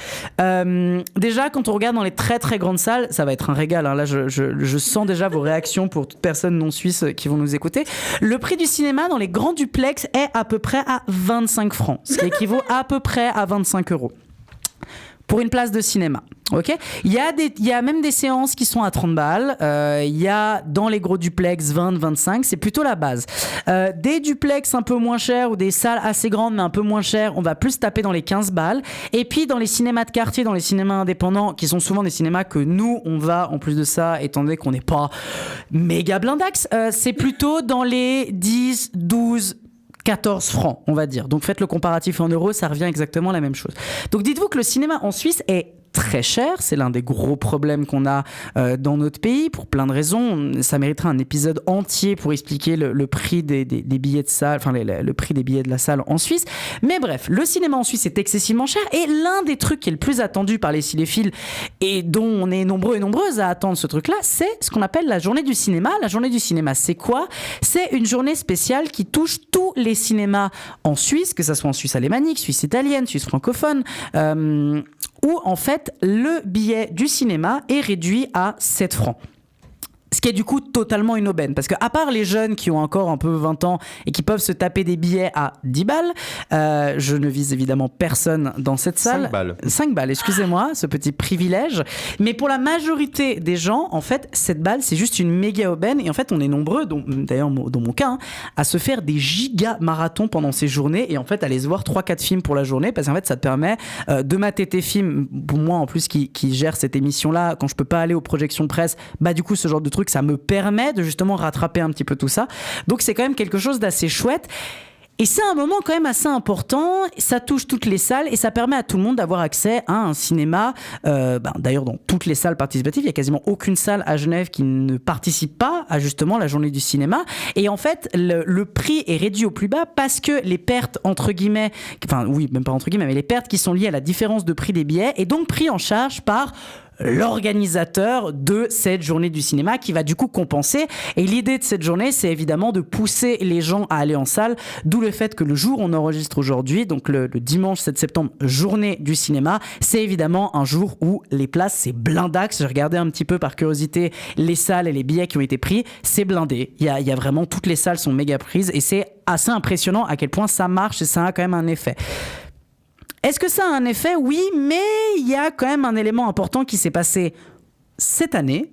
Déjà, quand on regarde dans les très très grandes salles, ça va être un régal, hein. Là, je sens déjà vos réactions pour toute personne non suisse qui vont nous écouter. Le prix du cinéma dans les grands duplex est à peu près à 25 francs, ce qui équivaut à peu près à 25 €. Pour une place de cinéma, ok ? Il y a même des séances qui sont à 30 balles. Il y a dans les gros duplex 20, 25, c'est plutôt la base. Des duplex un peu moins chers ou des salles assez grandes mais un peu moins chères, on va plus taper dans les 15 balles. Et puis dans les cinémas de quartier, dans les cinémas indépendants, qui sont souvent des cinémas que nous, on va, en plus de ça, étant donné qu'on n'est pas méga blindax, c'est plutôt dans les 10, 12... 14 francs, on va dire. Donc faites le comparatif en euros, ça revient exactement la même chose. Donc dites-vous que le cinéma en Suisse est très cher, c'est l'un des gros problèmes qu'on a dans notre pays pour plein de raisons. Ça mériterait un épisode entier pour expliquer le prix des billets de salle, enfin le prix des billets de la salle en Suisse. Mais bref, le cinéma en Suisse est excessivement cher et l'un des trucs qui est le plus attendu par les cinéphiles et dont on est nombreux et nombreuses à attendre ce truc-là, c'est ce qu'on appelle la journée du cinéma. La journée du cinéma, c'est quoi ? C'est une journée spéciale qui touche tous les cinémas en Suisse, que ça soit en Suisse alémanique, Suisse italienne, Suisse francophone, où en fait le billet du cinéma est réduit à 7 francs. Ce qui est du coup totalement une aubaine. Parce qu'à part les jeunes qui ont encore un peu 20 ans et qui peuvent se taper des billets à 10 balles, je ne vise évidemment personne dans cette salle. 5 balles, excusez-moi, ce petit privilège. Mais pour la majorité des gens, en fait, 7 balles, c'est juste une méga aubaine. Et en fait, on est nombreux, d'ailleurs dans mon cas, à se faire des giga marathons pendant ces journées et en fait aller se voir 3-4 films pour la journée, parce qu'en fait, ça te permet de mater tes films. Pour moi, en plus, qui gère cette émission-là, quand je peux pas aller aux projections de presse, bah du coup, ce genre de truc, ça me permet de justement rattraper un petit peu tout ça. Donc, c'est quand même quelque chose d'assez chouette. Et c'est un moment quand même assez important, ça touche toutes les salles et ça permet à tout le monde d'avoir accès à un cinéma. D'ailleurs, dans toutes les salles participatives, il y a quasiment aucune salle à Genève qui ne participe pas à justement la journée du cinéma. Et en fait, le prix est réduit au plus bas parce que les pertes, entre guillemets, enfin oui, même pas entre guillemets, mais les pertes qui sont liées à la différence de prix des billets est donc pris en charge par l'organisateur de cette journée du cinéma qui va du coup compenser. Et l'idée de cette journée, c'est évidemment de pousser les gens à aller en salle, d'où le fait que le jour où on enregistre aujourd'hui, donc le dimanche 7 septembre, journée du cinéma, c'est évidemment un jour où les places, c'est blindax. J'ai regardé un petit peu par curiosité les salles et les billets qui ont été pris, c'est blindé. Il y a vraiment, toutes les salles sont méga prises et c'est assez impressionnant à quel point ça marche et ça a quand même un effet. Est-ce que ça a un effet ? Oui, mais il y a quand même un élément important qui s'est passé cette année.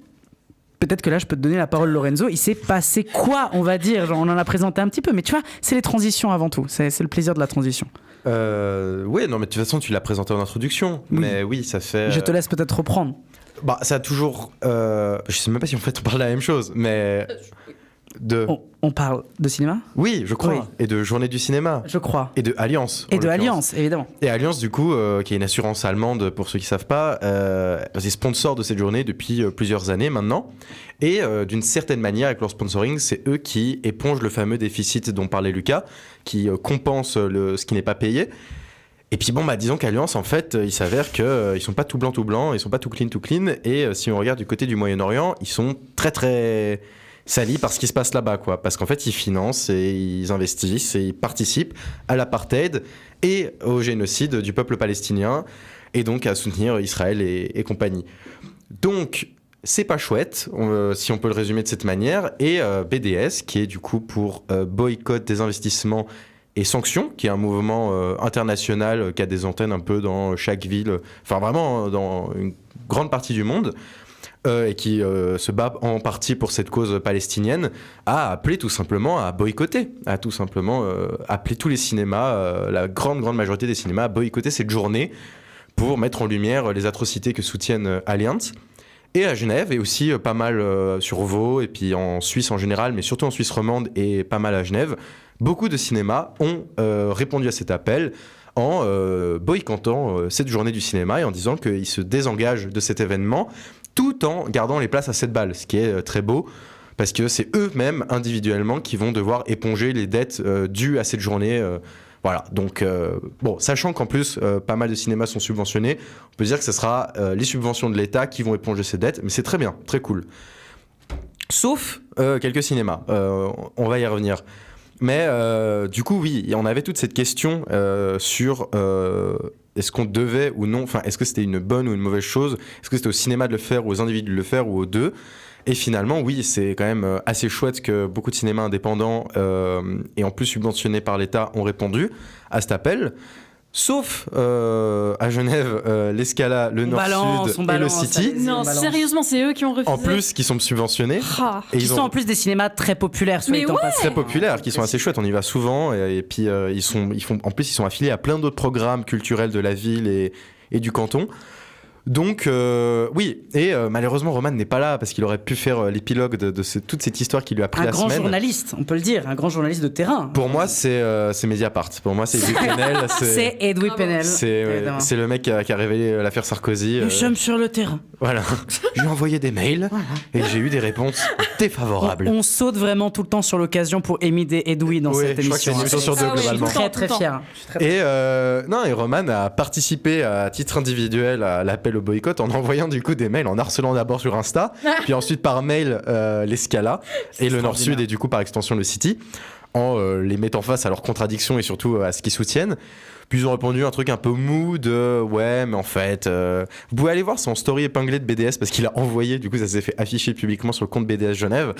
Peut-être que là, je peux te donner la parole, Lorenzo. Il s'est passé quoi, on va dire ? Genre, on en a présenté un petit peu, mais tu vois, c'est les transitions avant tout. C'est le plaisir de la transition.
Oui, non, mais de toute façon, tu l'as présenté en introduction. Oui. Mais oui, ça fait...
Je te laisse peut-être reprendre.
Bah, ça a toujours... Je sais même pas si en fait on parle de la même chose, mais...
On parle de cinéma ?
Oui, je crois. Oui. Et de Journée du cinéma.
Je crois.
Et de Allianz.
Et de Allianz, évidemment.
Et Allianz, du coup, qui est une assurance allemande, pour ceux qui ne savent pas, est sponsor de cette journée depuis plusieurs années maintenant. Et d'une certaine manière, avec leur sponsoring, c'est eux qui épongent le fameux déficit dont parlait Lucas, qui compense ce qui n'est pas payé. Et puis bon, disons qu'Allianz, en fait, il s'avère qu'ils sont pas tout blanc, ils sont pas tout clean. Et si on regarde du côté du Moyen-Orient, ils sont très très... salis par ce qui se passe là-bas, quoi. Parce qu'en fait, ils financent et ils investissent et ils participent à l'apartheid et au génocide du peuple palestinien et donc à soutenir Israël et compagnie. Donc, c'est pas chouette, si on peut le résumer de cette manière. Et BDS, qui est du coup pour boycott des investissements et sanctions, qui est un mouvement international qui a des antennes un peu dans chaque ville, enfin vraiment dans une grande partie du monde, et qui se bat en partie pour cette cause palestinienne, a appelé tout simplement à boycotter, a tout simplement appelé tous les cinémas, la grande majorité des cinémas, à boycotter cette journée pour mettre en lumière les atrocités que soutiennent Allianz. Et à Genève, et aussi pas mal sur Vaud, et puis en Suisse en général, mais surtout en Suisse romande et pas mal à Genève, beaucoup de cinémas ont répondu à cet appel en boycottant cette journée du cinéma et en disant qu'ils se désengagent de cet événement, tout en gardant les places à 7 balles, ce qui est très beau, parce que c'est eux-mêmes, individuellement, qui vont devoir éponger les dettes dues à cette journée. Voilà, donc, sachant qu'en plus, pas mal de cinémas sont subventionnés, on peut dire que ce sera les subventions de l'État qui vont éponger ces dettes, mais c'est très bien, très cool. Sauf quelques cinémas, on va y revenir. Mais du coup, oui, on avait toute cette question sur... est-ce qu'on devait ou non, enfin, est-ce que c'était une bonne ou une mauvaise chose ? Est-ce que c'était au cinéma de le faire, ou aux individus de le faire, ou aux deux ? Et finalement, oui, c'est quand même assez chouette que beaucoup de cinémas indépendants, et en plus subventionnés par l'État, ont répondu à cet appel. Sauf à Genève, l'Escala, le Nord-Sud et le City.
Non, sérieusement, c'est eux qui ont refusé.
En plus, qui sont subventionnés.
Et ils sont en plus des cinémas très populaires,
très populaires, qui sont assez chouettes. On y va souvent. Et puis, ils sont affiliés à plein d'autres programmes culturels de la ville et du canton. Donc, oui, et malheureusement, Roman n'est pas là parce qu'il aurait pu faire l'épilogue de toute cette histoire qui lui a pris la semaine.
Un grand journaliste, on peut le dire, un grand journaliste de terrain.
Pour moi, c'est Mediapart. Pour moi, c'est Edoui Plenel.
C'est Edoui Plenel.
C'est le mec qui a révélé l'affaire Sarkozy.
Nous sommes sur le terrain.
Voilà. Je lui ai envoyé des mails et j'ai eu des réponses défavorables.
On saute vraiment tout le temps sur l'occasion pour émider Edoui dans cette émission.
Je crois que c'est une émission sur deux, globalement.
Je suis très fier.
Et Roman a participé à titre individuel à l'appel au boycott en envoyant du coup des mails, en harcelant d'abord sur Insta, puis ensuite par mail l'Escala et le Nord-Sud et du coup par extension le City, en les mettant face à leurs contradictions et surtout à ce qu'ils soutiennent. Puis ils ont répondu un truc un peu mou de ouais, mais en fait, vous pouvez aller voir son story épinglé de BDS parce qu'il a envoyé, du coup ça s'est fait afficher publiquement sur le compte BDS Genève.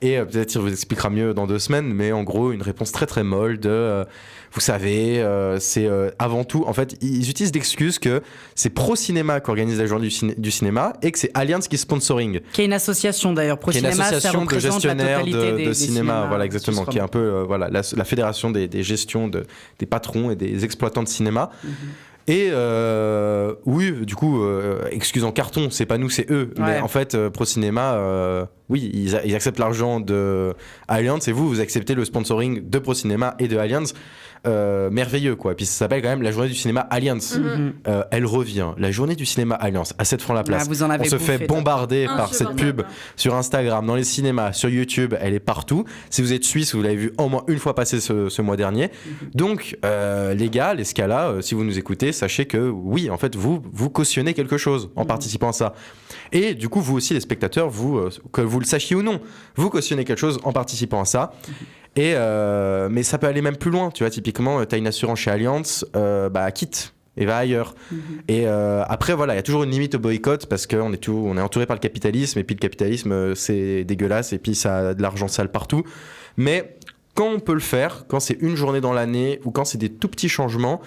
Et peut-être il vous expliquera mieux dans 2 semaines, mais en gros une réponse très très molle de vous savez, c'est avant tout, en fait ils utilisent l'excuse que c'est Pro Cinéma qui organise la journée du cinéma et que c'est Allianz qui sponsoring.
Qui est une association d'ailleurs, Pro Cinéma, ça
association de
représente
gestionnaires
la totalité
de
des
cinéma,
cinémas,
voilà exactement, qui est un peu voilà, la fédération des gestions des patrons et des exploitants de cinéma. Et oui, du coup, excuse en carton, c'est pas nous, c'est eux. Ouais. Mais en fait, Pro Cinéma, oui, ils acceptent l'argent de Allianz et vous acceptez le sponsoring de Pro Cinéma et de Allianz. Merveilleux, quoi. Et puis ça s'appelle quand même la journée du cinéma Allianz. Elle revient, la journée du cinéma Allianz, à 7 francs la place.
Vous en avez
on se fait bombarder par cette pub sur Instagram, dans les cinémas, sur YouTube, elle est partout. Si vous êtes suisse, vous l'avez vu au moins une fois passer ce mois dernier. Donc, les gars, les Scala, si vous nous écoutez, sachez que oui, en fait, vous cautionnez quelque chose en participant à ça. Et du coup, vous aussi, les spectateurs, que vous le sachiez ou non, vous cautionnez quelque chose en participant à ça. Et mais ça peut aller même plus loin, tu vois. Typiquement, t'as une assurance chez Allianz, quitte et va ailleurs. Et après, voilà, il y a toujours une limite au boycott parce qu'on est entouré par le capitalisme et puis le capitalisme, c'est dégueulasse et puis ça a de l'argent sale partout. Mais quand on peut le faire, quand c'est une journée dans l'année ou quand c'est des tout petits changements,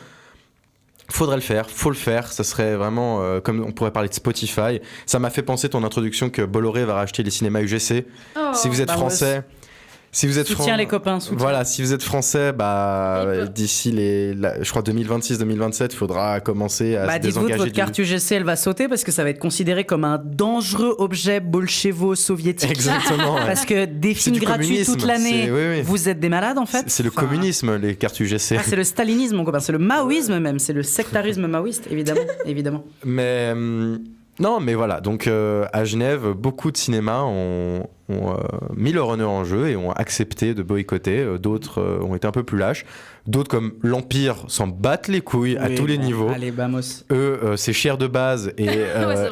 faut le faire, ça serait vraiment comme on pourrait parler de Spotify. Ça m'a fait penser ton introduction que Bolloré va racheter les cinémas UGC. Si vous êtes français, si vous êtes
les copains, soutien.
Voilà, si vous êtes français, d'ici je crois 2026-2027, il faudra commencer à se désengager.
Votre carte UGC, elle va sauter parce que ça va être considéré comme un dangereux objet bolchevo-soviétique.
Exactement.
Parce que des films gratuits toute l'année, vous êtes des malades en fait.
C'est le communisme, les cartes UGC.
C'est le stalinisme, mon copain, c'est le maoïsme même, c'est le sectarisme maoïste, évidemment.
Mais non, mais voilà, donc à Genève, beaucoup de cinémas ont mis leur honneur en jeu et ont accepté de boycotter. D'autres ont été un peu plus lâches. D'autres, comme l'Empire, s'en battent les couilles à tous les niveaux.
Allez, vamos.
Eux, c'est cher de base et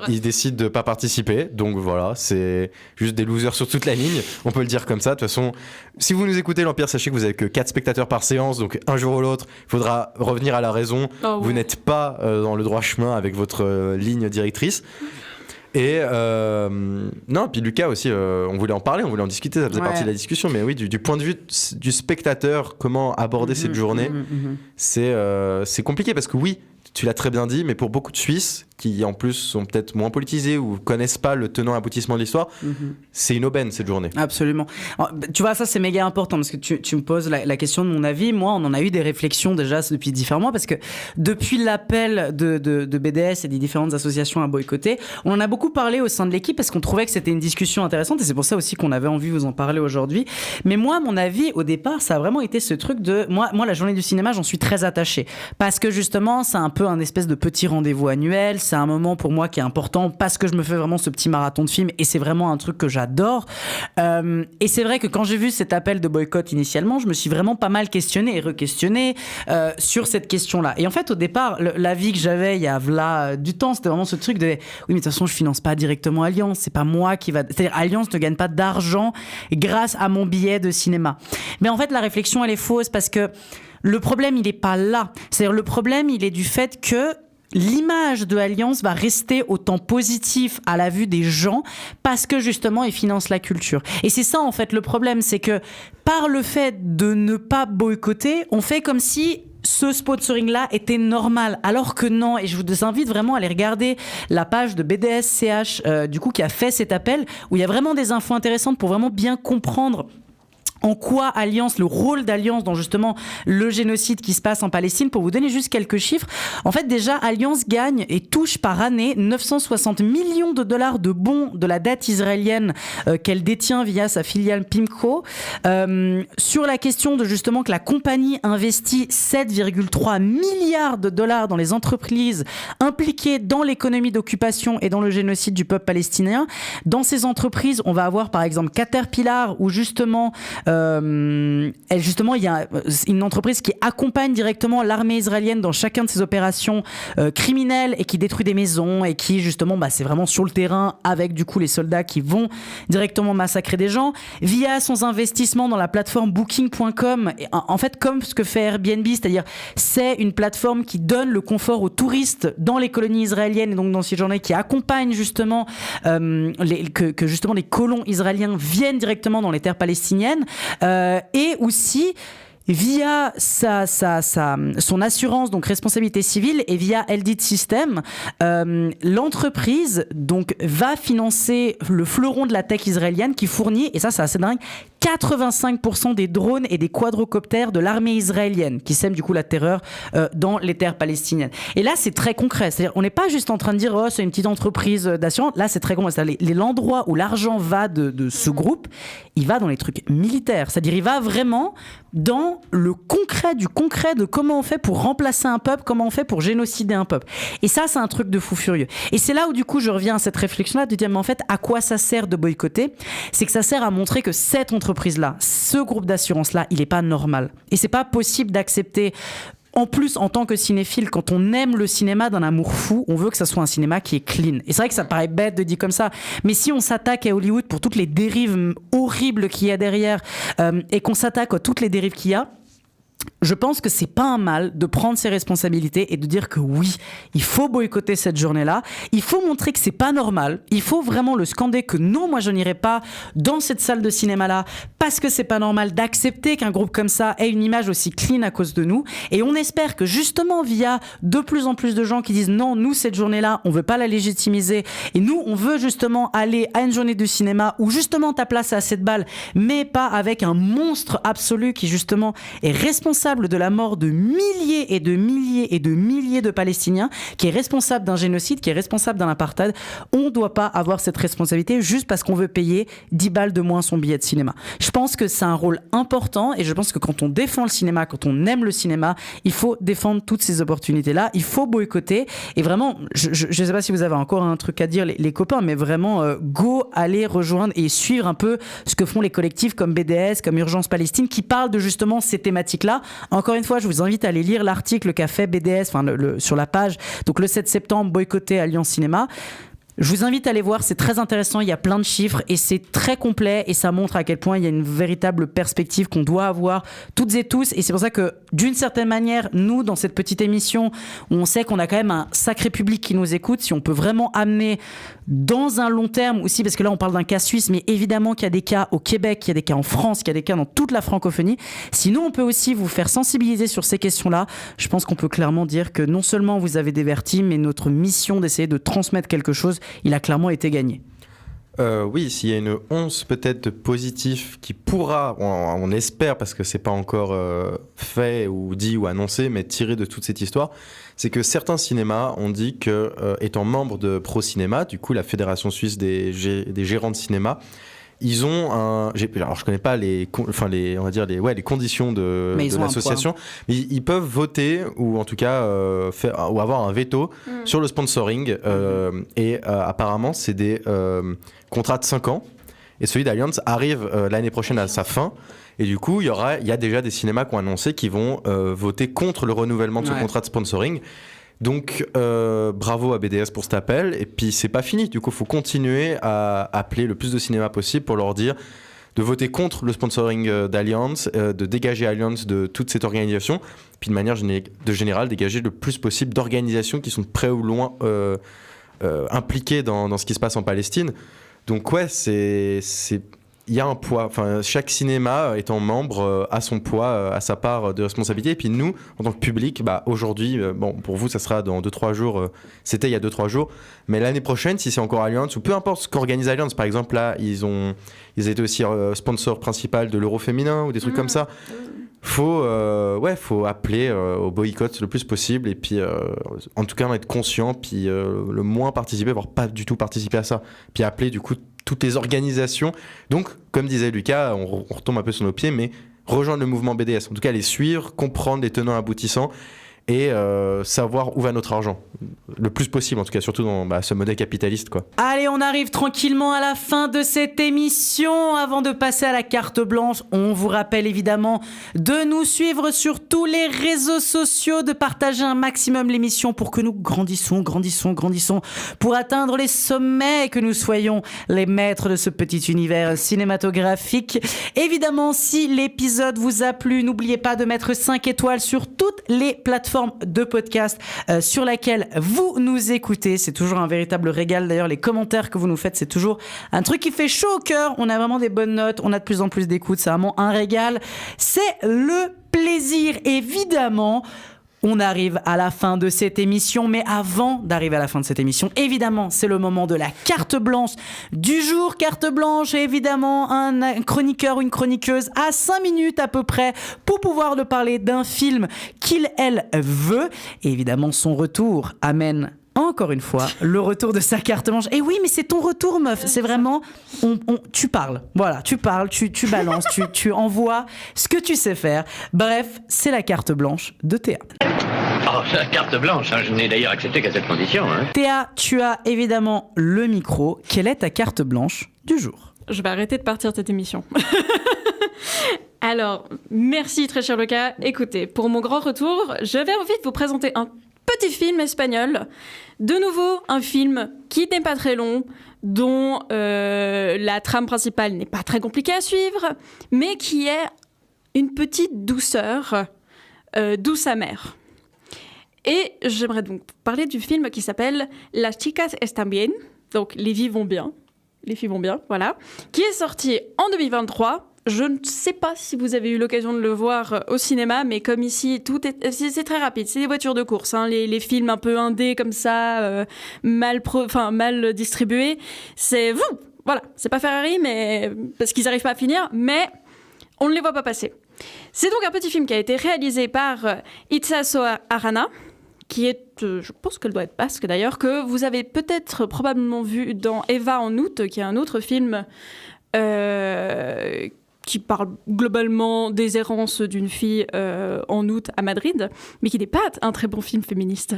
ils décident de ne pas participer. Donc voilà, c'est juste des losers sur toute la ligne. On peut le dire comme ça. De toute façon, si vous nous écoutez, l'Empire, sachez que vous n'avez que 4 spectateurs par séance. Donc un jour ou l'autre, il faudra revenir à la raison. Vous n'êtes pas dans le droit chemin avec votre ligne directrice. Et non, puis Lucas aussi, on voulait en parler, on voulait en discuter, ça faisait partie de la discussion, mais oui, du point de vue du spectateur, comment aborder cette journée, c'est compliqué parce que oui, tu l'as très bien dit, mais pour beaucoup de Suisses qui en plus sont peut-être moins politisés ou connaissent pas le tenant aboutissement de l'histoire, c'est une aubaine cette journée.
Absolument. Alors, tu vois, ça c'est méga important parce que tu me poses la question de mon avis. Moi, on en a eu des réflexions déjà depuis différents mois parce que depuis l'appel de BDS et des différentes associations à boycotter, on en a beaucoup parlé au sein de l'équipe parce qu'on trouvait que c'était une discussion intéressante et c'est pour ça aussi qu'on avait envie de vous en parler aujourd'hui. Mais moi, mon avis au départ, ça a vraiment été ce truc de moi la journée du cinéma, j'en suis très attachée parce que justement, c'est un peu un espèce de petit rendez-vous annuel. C'est un moment pour moi qui est important parce que je me fais vraiment ce petit marathon de films et c'est vraiment un truc que j'adore. Et c'est vrai que quand j'ai vu cet appel de boycott initialement, je me suis vraiment pas mal questionné et re-questionné sur cette question-là. Et en fait, au départ, l'avis que j'avais il y a du temps, c'était vraiment ce truc de oui, mais de toute façon, je finance pas directement Allianz. C'est pas moi qui va. C'est-à-dire, Allianz ne gagne pas d'argent grâce à mon billet de cinéma. Mais en fait, la réflexion, elle est fausse parce que le problème, il est pas là. C'est-à-dire, le problème, il est du fait que l'image de Allianz va rester autant positive à la vue des gens parce que justement ils financent la culture. Et c'est ça en fait le problème, c'est que par le fait de ne pas boycotter, on fait comme si ce sponsoring-là était normal, alors que non. Et je vous invite vraiment à aller regarder la page de BDS-CH du coup qui a fait cet appel où il y a vraiment des infos intéressantes pour vraiment bien comprendre en quoi Allianz, le rôle d'Allianz dans justement le génocide qui se passe en Palestine. Pour vous donner juste quelques chiffres, en fait déjà Allianz gagne et touche par année 960 millions de dollars de bons de la dette israélienne qu'elle détient via sa filiale Pimco. Sur la question de justement que la compagnie investit 7,3 milliards de dollars dans les entreprises impliquées dans l'économie d'occupation et dans le génocide du peuple palestinien. Dans ces entreprises, on va avoir par exemple Caterpillar ou justement Justement, il y a une entreprise qui accompagne directement l'armée israélienne dans chacun de ses opérations criminelles et qui détruit des maisons et qui justement, c'est vraiment sur le terrain avec du coup les soldats qui vont directement massacrer des gens via son investissement dans la plateforme Booking.com. En fait, comme ce que fait Airbnb, c'est-à-dire c'est une plateforme qui donne le confort aux touristes dans les colonies israéliennes et donc dans ces journées qui accompagnent justement que justement les colons israéliens viennent directement dans les terres palestiniennes et aussi via son assurance, donc responsabilité civile, et via Eldit System, l'entreprise donc va financer le fleuron de la tech israélienne qui fournit, et ça c'est assez dingue, 85% des drones et des quadrocoptères de l'armée israélienne qui sèment du coup la terreur dans les terres palestiniennes. Et là c'est très concret, c'est-à-dire on n'est pas juste en train de dire oh c'est une petite entreprise d'assurance, là c'est très concret, c'est-à-dire l'endroit où l'argent va de ce groupe, il va dans les trucs militaires, c'est-à-dire il va vraiment dans le concret du concret de comment on fait pour remplacer un peuple, comment on fait pour génocider un peuple. Et ça, c'est un truc de fou furieux. Et c'est là où, du coup, je reviens à cette réflexion-là, de dire, mais en fait, à quoi ça sert de boycotter ? C'est que ça sert à montrer que cette entreprise-là, ce groupe d'assurance-là, il n'est pas normal. Et c'est pas possible d'accepter. En plus, en tant que cinéphile, quand on aime le cinéma d'un amour fou, on veut que ça soit un cinéma qui est clean. Et c'est vrai que ça paraît bête de dire comme ça, mais si on s'attaque à Hollywood pour toutes les dérives horribles qu'il y a derrière et qu'on s'attaque à toutes les dérives qu'il y a, je pense que c'est pas un mal de prendre ses responsabilités et de dire que oui, il faut boycotter cette journée-là. Il faut montrer que c'est pas normal. Il faut vraiment le scander que non, moi je n'irai pas dans cette salle de cinéma-là parce que c'est pas normal d'accepter qu'un groupe comme ça ait une image aussi clean à cause de nous. Et on espère que justement via de plus en plus de gens qui disent non, nous cette journée-là, on veut pas la légitimiser et nous on veut justement aller à une journée de cinéma où justement ta place est à 7 balles, mais pas avec un monstre absolu qui justement est responsable de la mort de milliers et de milliers et de milliers de Palestiniens, qui est responsable d'un génocide, qui est responsable d'un apartheid. On ne doit pas avoir cette responsabilité juste parce qu'on veut payer 10 balles de moins son billet de cinéma. Je pense que c'est un rôle important et je pense que quand on défend le cinéma, quand on aime le cinéma, il faut défendre toutes ces opportunités-là. Il faut boycotter et vraiment, je ne sais pas si vous avez encore un truc à dire les copains, mais vraiment go, aller rejoindre et suivre un peu ce que font les collectifs comme BDS, comme Urgence Palestine qui parlent de justement ces thématiques-là. Encore une fois, je vous invite à aller lire l'article qu'a fait BDS sur la page, donc le 7 septembre, boycotter Alliance Cinéma. Je vous invite à aller voir, c'est très intéressant, il y a plein de chiffres et c'est très complet et ça montre à quel point il y a une véritable perspective qu'on doit avoir toutes et tous et c'est pour ça que d'une certaine manière, nous dans cette petite émission où on sait qu'on a quand même un sacré public qui nous écoute, si on peut vraiment amener dans un long terme aussi, parce que là on parle d'un cas suisse mais évidemment qu'il y a des cas au Québec, qu'il y a des cas en France, qu'il y a des cas dans toute la francophonie, sinon on peut aussi vous faire sensibiliser sur ces questions-là, je pense qu'on peut clairement dire que non seulement vous avez diverti mais notre mission d'essayer de transmettre quelque chose il a clairement été gagné.
Oui, s'il y a une once peut-être de positif qui pourra, on espère parce que c'est pas encore fait ou dit ou annoncé, mais tiré de toute cette histoire, c'est que certains cinémas ont dit que, étant membres de ProCinéma, du coup la Fédération Suisse des gérants de cinéma, ils ont alors je connais pas les conditions de l'association, mais ils peuvent voter ou en tout cas ou avoir un veto sur le sponsoring et apparemment c'est des contrats de 5 ans et celui d'Alliance arrive l'année prochaine à sa fin et du coup il y a déjà des cinémas qui ont annoncé qu'ils vont voter contre le renouvellement de ce contrat de sponsoring. Donc bravo à BDS pour cet appel et puis c'est pas fini, du coup il faut continuer à appeler le plus de cinéma possible pour leur dire de voter contre le sponsoring d'Alliance, de dégager Alliance de toute cette organisation, puis de manière générale dégager le plus possible d'organisations qui sont près ou loin impliquées dans ce qui se passe en Palestine. Donc ouais, il y a un poids, enfin, chaque cinéma étant membre a son poids, a sa part de responsabilité. Et puis nous, en tant que public, aujourd'hui, pour vous, ça sera dans 2-3 jours, c'était il y a 2-3 jours, mais l'année prochaine, si c'est encore Alliance, ou peu importe ce qu'organise Alliance, par exemple, là, ils étaient aussi sponsor principal de l'Euro féminin ou des trucs comme ça. Faut appeler au boycott le plus possible et puis en tout cas en être conscient, puis le moins participer, voire pas du tout participer à ça, puis appeler du coup toutes les organisations. Donc comme disait Lucas, on retombe un peu sur nos pieds, mais rejoindre le mouvement BDS, en tout cas les suivre, comprendre les tenants aboutissants et savoir où va notre argent. Le plus possible, en tout cas, surtout dans ce modèle capitaliste, quoi.
Allez, on arrive tranquillement à la fin de cette émission. Avant de passer à la carte blanche, on vous rappelle évidemment de nous suivre sur tous les réseaux sociaux, de partager un maximum l'émission pour que nous grandissons, pour atteindre les sommets et que nous soyons les maîtres de ce petit univers cinématographique. Évidemment, si l'épisode vous a plu, n'oubliez pas de mettre 5 étoiles sur toutes les plateformes de podcast sur laquelle vous nous écoutez. C'est toujours un véritable régal. D'ailleurs, les commentaires que vous nous faites, c'est toujours un truc qui fait chaud au cœur. On a vraiment des bonnes notes, on a de plus en plus d'écoute, c'est vraiment un régal. C'est le plaisir, évidemment. On arrive à la fin de cette émission, mais avant d'arriver à la fin de cette émission, évidemment, c'est le moment de la carte blanche du jour. Carte blanche, évidemment, un chroniqueur ou une chroniqueuse à 5 minutes à peu près pour pouvoir nous parler d'un film elle veut. Et évidemment, son retour amène encore une fois le retour de sa carte blanche. Et oui, mais c'est ton retour, meuf. C'est vraiment... tu parles. Voilà, tu parles, tu balances, tu envoies ce que tu sais faire. Bref, c'est la carte blanche de Théa.
Oh, la carte blanche, hein. Je n'ai d'ailleurs accepté qu'à cette condition. Hein.
Théa, tu as évidemment le micro. Quelle est ta carte blanche du jour ?
Je vais arrêter de partir de cette émission. Alors, merci très cher Lucas. Écoutez, pour mon grand retour, je vais envie de vous présenter un petit film espagnol. De nouveau, un film qui n'est pas très long, dont la trame principale n'est pas très compliquée à suivre, mais qui est une petite douceur, douce amère. Et j'aimerais donc parler du film qui s'appelle Las chicas están bien, donc Les filles vont bien, voilà, qui est sorti en 2023. Je ne sais pas si vous avez eu l'occasion de le voir au cinéma, mais comme ici, c'est très rapide. C'est des voitures de course, hein, les films un peu indés comme ça, mal distribués. Voilà, c'est pas Ferrari, mais parce qu'ils n'arrivent pas à finir, mais on ne les voit pas passer. C'est donc un petit film qui a été réalisé par Itxaso Arana, qui est, je pense qu'elle doit être basque d'ailleurs, que vous avez peut-être probablement vu dans Eva en août, qui est un autre film qui parle globalement des errances d'une fille en août à Madrid, mais qui n'est pas un très bon film féministe.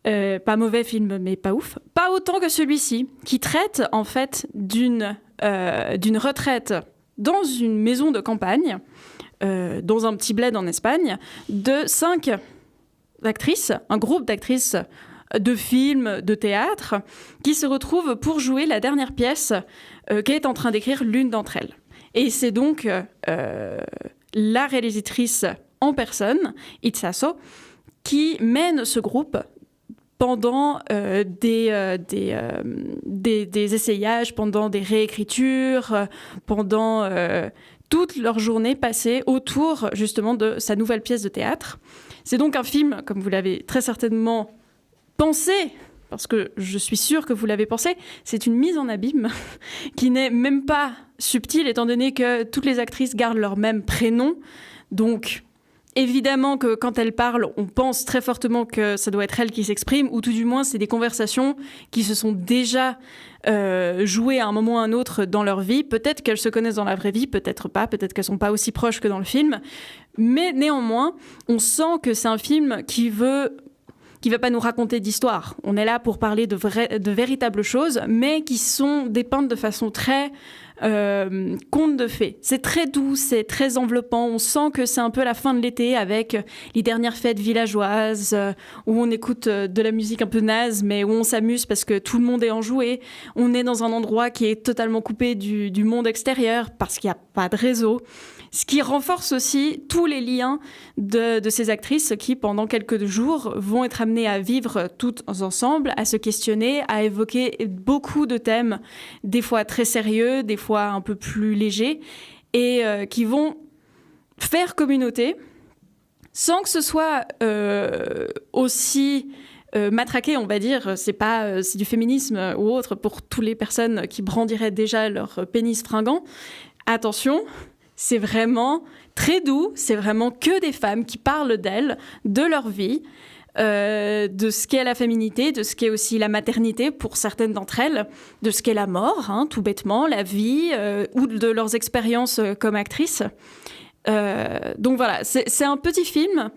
Pas mauvais film, mais pas ouf. Pas autant que celui-ci, qui traite en fait d'une retraite dans une maison de campagne, dans un petit bled en Espagne, de 5 actrices, un groupe d'actrices de films, de théâtre, qui se retrouvent pour jouer la dernière pièce qu'est en train d'écrire l'une d'entre elles. Et c'est donc la réalisatrice en personne, Itxaso, qui mène ce groupe pendant des essayages, pendant des réécritures, pendant toute leur journée passée autour justement de sa nouvelle pièce de théâtre. C'est donc un film, comme vous l'avez très certainement pensé, parce que je suis sûre que vous l'avez pensé, c'est une mise en abîme qui n'est même pas subtile, étant donné que toutes les actrices gardent leur même prénom. Donc, évidemment que quand elles parlent, on pense très fortement que ça doit être elles qui s'expriment, ou tout du moins, c'est des conversations qui se sont déjà jouées à un moment ou à un autre dans leur vie. Peut-être qu'elles se connaissent dans la vraie vie, peut-être pas, peut-être qu'elles sont pas aussi proches que dans le film. Mais néanmoins, on sent que c'est un film qui va pas nous raconter d'histoire. On est là pour parler de véritables choses, mais qui sont dépeintes de façon très conte de fées. C'est très doux, c'est très enveloppant. On sent que c'est un peu la fin de l'été avec les dernières fêtes villageoises où on écoute de la musique un peu naze, mais où on s'amuse parce que tout le monde est enjoué. On est dans un endroit qui est totalement coupé du monde extérieur parce qu'il n'y a pas de réseau. Ce qui renforce aussi tous les liens de ces actrices qui, pendant quelques jours, vont être amenées à vivre toutes ensemble, à se questionner, à évoquer beaucoup de thèmes, des fois très sérieux, des fois un peu plus légers, et qui vont faire communauté sans que ce soit aussi matraqué, on va dire. C'est du féminisme ou autre pour toutes les personnes qui brandiraient déjà leur pénis fringant. Attention, c'est vraiment très doux, c'est vraiment que des femmes qui parlent d'elles, de leur vie, de ce qu'est la féminité, de ce qu'est aussi la maternité pour certaines d'entre elles, de ce qu'est la mort, hein, tout bêtement, la vie, ou de leurs expériences comme actrices. Donc voilà, c'est un petit film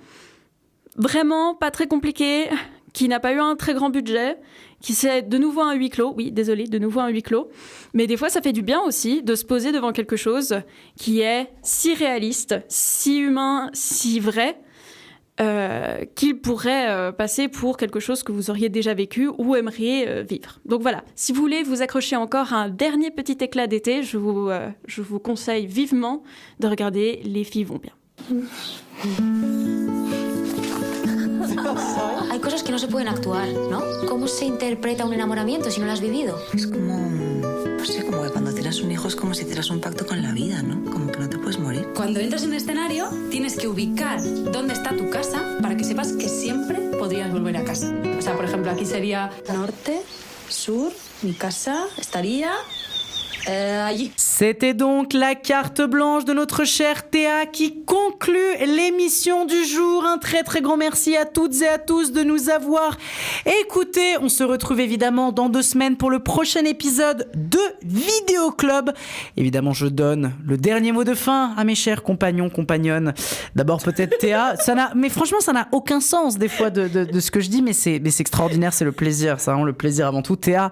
vraiment pas très compliqué, qui n'a pas eu un très grand budget, qui c'est de nouveau un huis clos. Oui, désolé, de nouveau un huis clos. Mais des fois, ça fait du bien aussi de se poser devant quelque chose qui est si réaliste, si humain, si vrai, qu'il pourrait passer pour quelque chose que vous auriez déjà vécu ou aimeriez vivre. Donc voilà, si vous voulez vous accrocher encore à un dernier petit éclat d'été, je vous conseille vivement de regarder Les filles vont bien.
Hay cosas que no se pueden actuar, ¿no? ¿Cómo se interpreta un enamoramiento si no lo has vivido?
Es como, no sé, como que cuando tienes un hijo es como si hicieras un pacto con la vida, ¿no? Como que no te puedes morir.
Cuando entras en un escenario, tienes que ubicar dónde está tu casa para que sepas que siempre podrías volver a casa. O sea, por ejemplo, aquí sería norte, sur, mi casa estaría... allí.
C'était donc la carte blanche de notre chère Théa qui conclut l'émission du jour. Un très très grand merci à toutes et à tous de nous avoir écoutés. On se retrouve évidemment dans 2 semaines pour le prochain épisode de Vidéo Club. Évidemment, je donne le dernier mot de fin à mes chers compagnons, compagnonnes. D'abord peut-être Théa. Mais franchement, ça n'a aucun sens des fois de ce que je dis, mais c'est extraordinaire, c'est le plaisir. C'est vraiment le plaisir avant tout. Théa,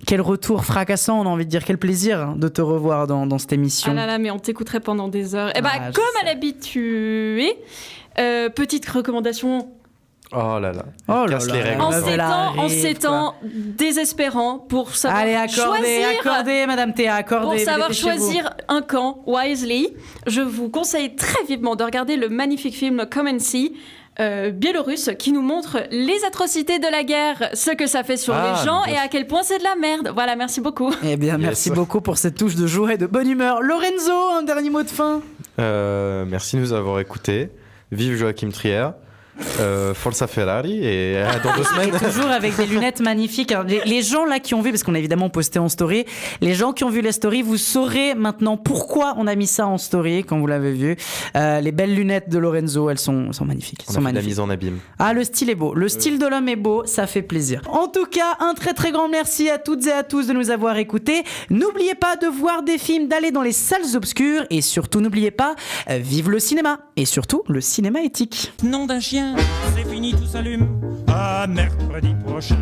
quel retour fracassant, on a envie de dire, quel plaisir de te revoir dans cette émission.
Ah là là, mais on t'écouterait pendant des heures. Comme à l'habitude, petite recommandation.
Oh là là,
casse les règles.
En ces temps désespérants pour savoir
accordez, Madame Théa, accordez.
Pour savoir choisir un camp wisely, je vous conseille très vivement de regarder le magnifique film Come and See, biélorusse, qui nous montre les atrocités de la guerre, ce que ça fait sur les gens et à quel point c'est de la merde. Voilà, merci beaucoup.
Eh bien, merci beaucoup pour cette touche de joie et de bonne humeur. Lorenzo, un dernier mot de fin.
Merci de nous avoir écoutés. Vive Joachim Trier. Forza Ferrari et dans 2 semaines.
Toujours avec des lunettes magnifiques. Alors, les gens là qui ont vu, parce qu'on a évidemment posté en story, les gens qui ont vu la story, vous saurez maintenant pourquoi on a mis ça en story quand vous l'avez vu. Les belles lunettes de Lorenzo, elles sont magnifiques.
On a fait la mise en abîme.
Ah, le style est beau. Le style de l'homme est beau, ça fait plaisir. En tout cas, un très très grand merci à toutes et à tous de nous avoir écoutés. N'oubliez pas de voir des films, d'aller dans les salles obscures et surtout n'oubliez pas, vive le cinéma et surtout le cinéma éthique.
Nom d'un chien, c'est fini, tout s'allume. À mercredi prochain.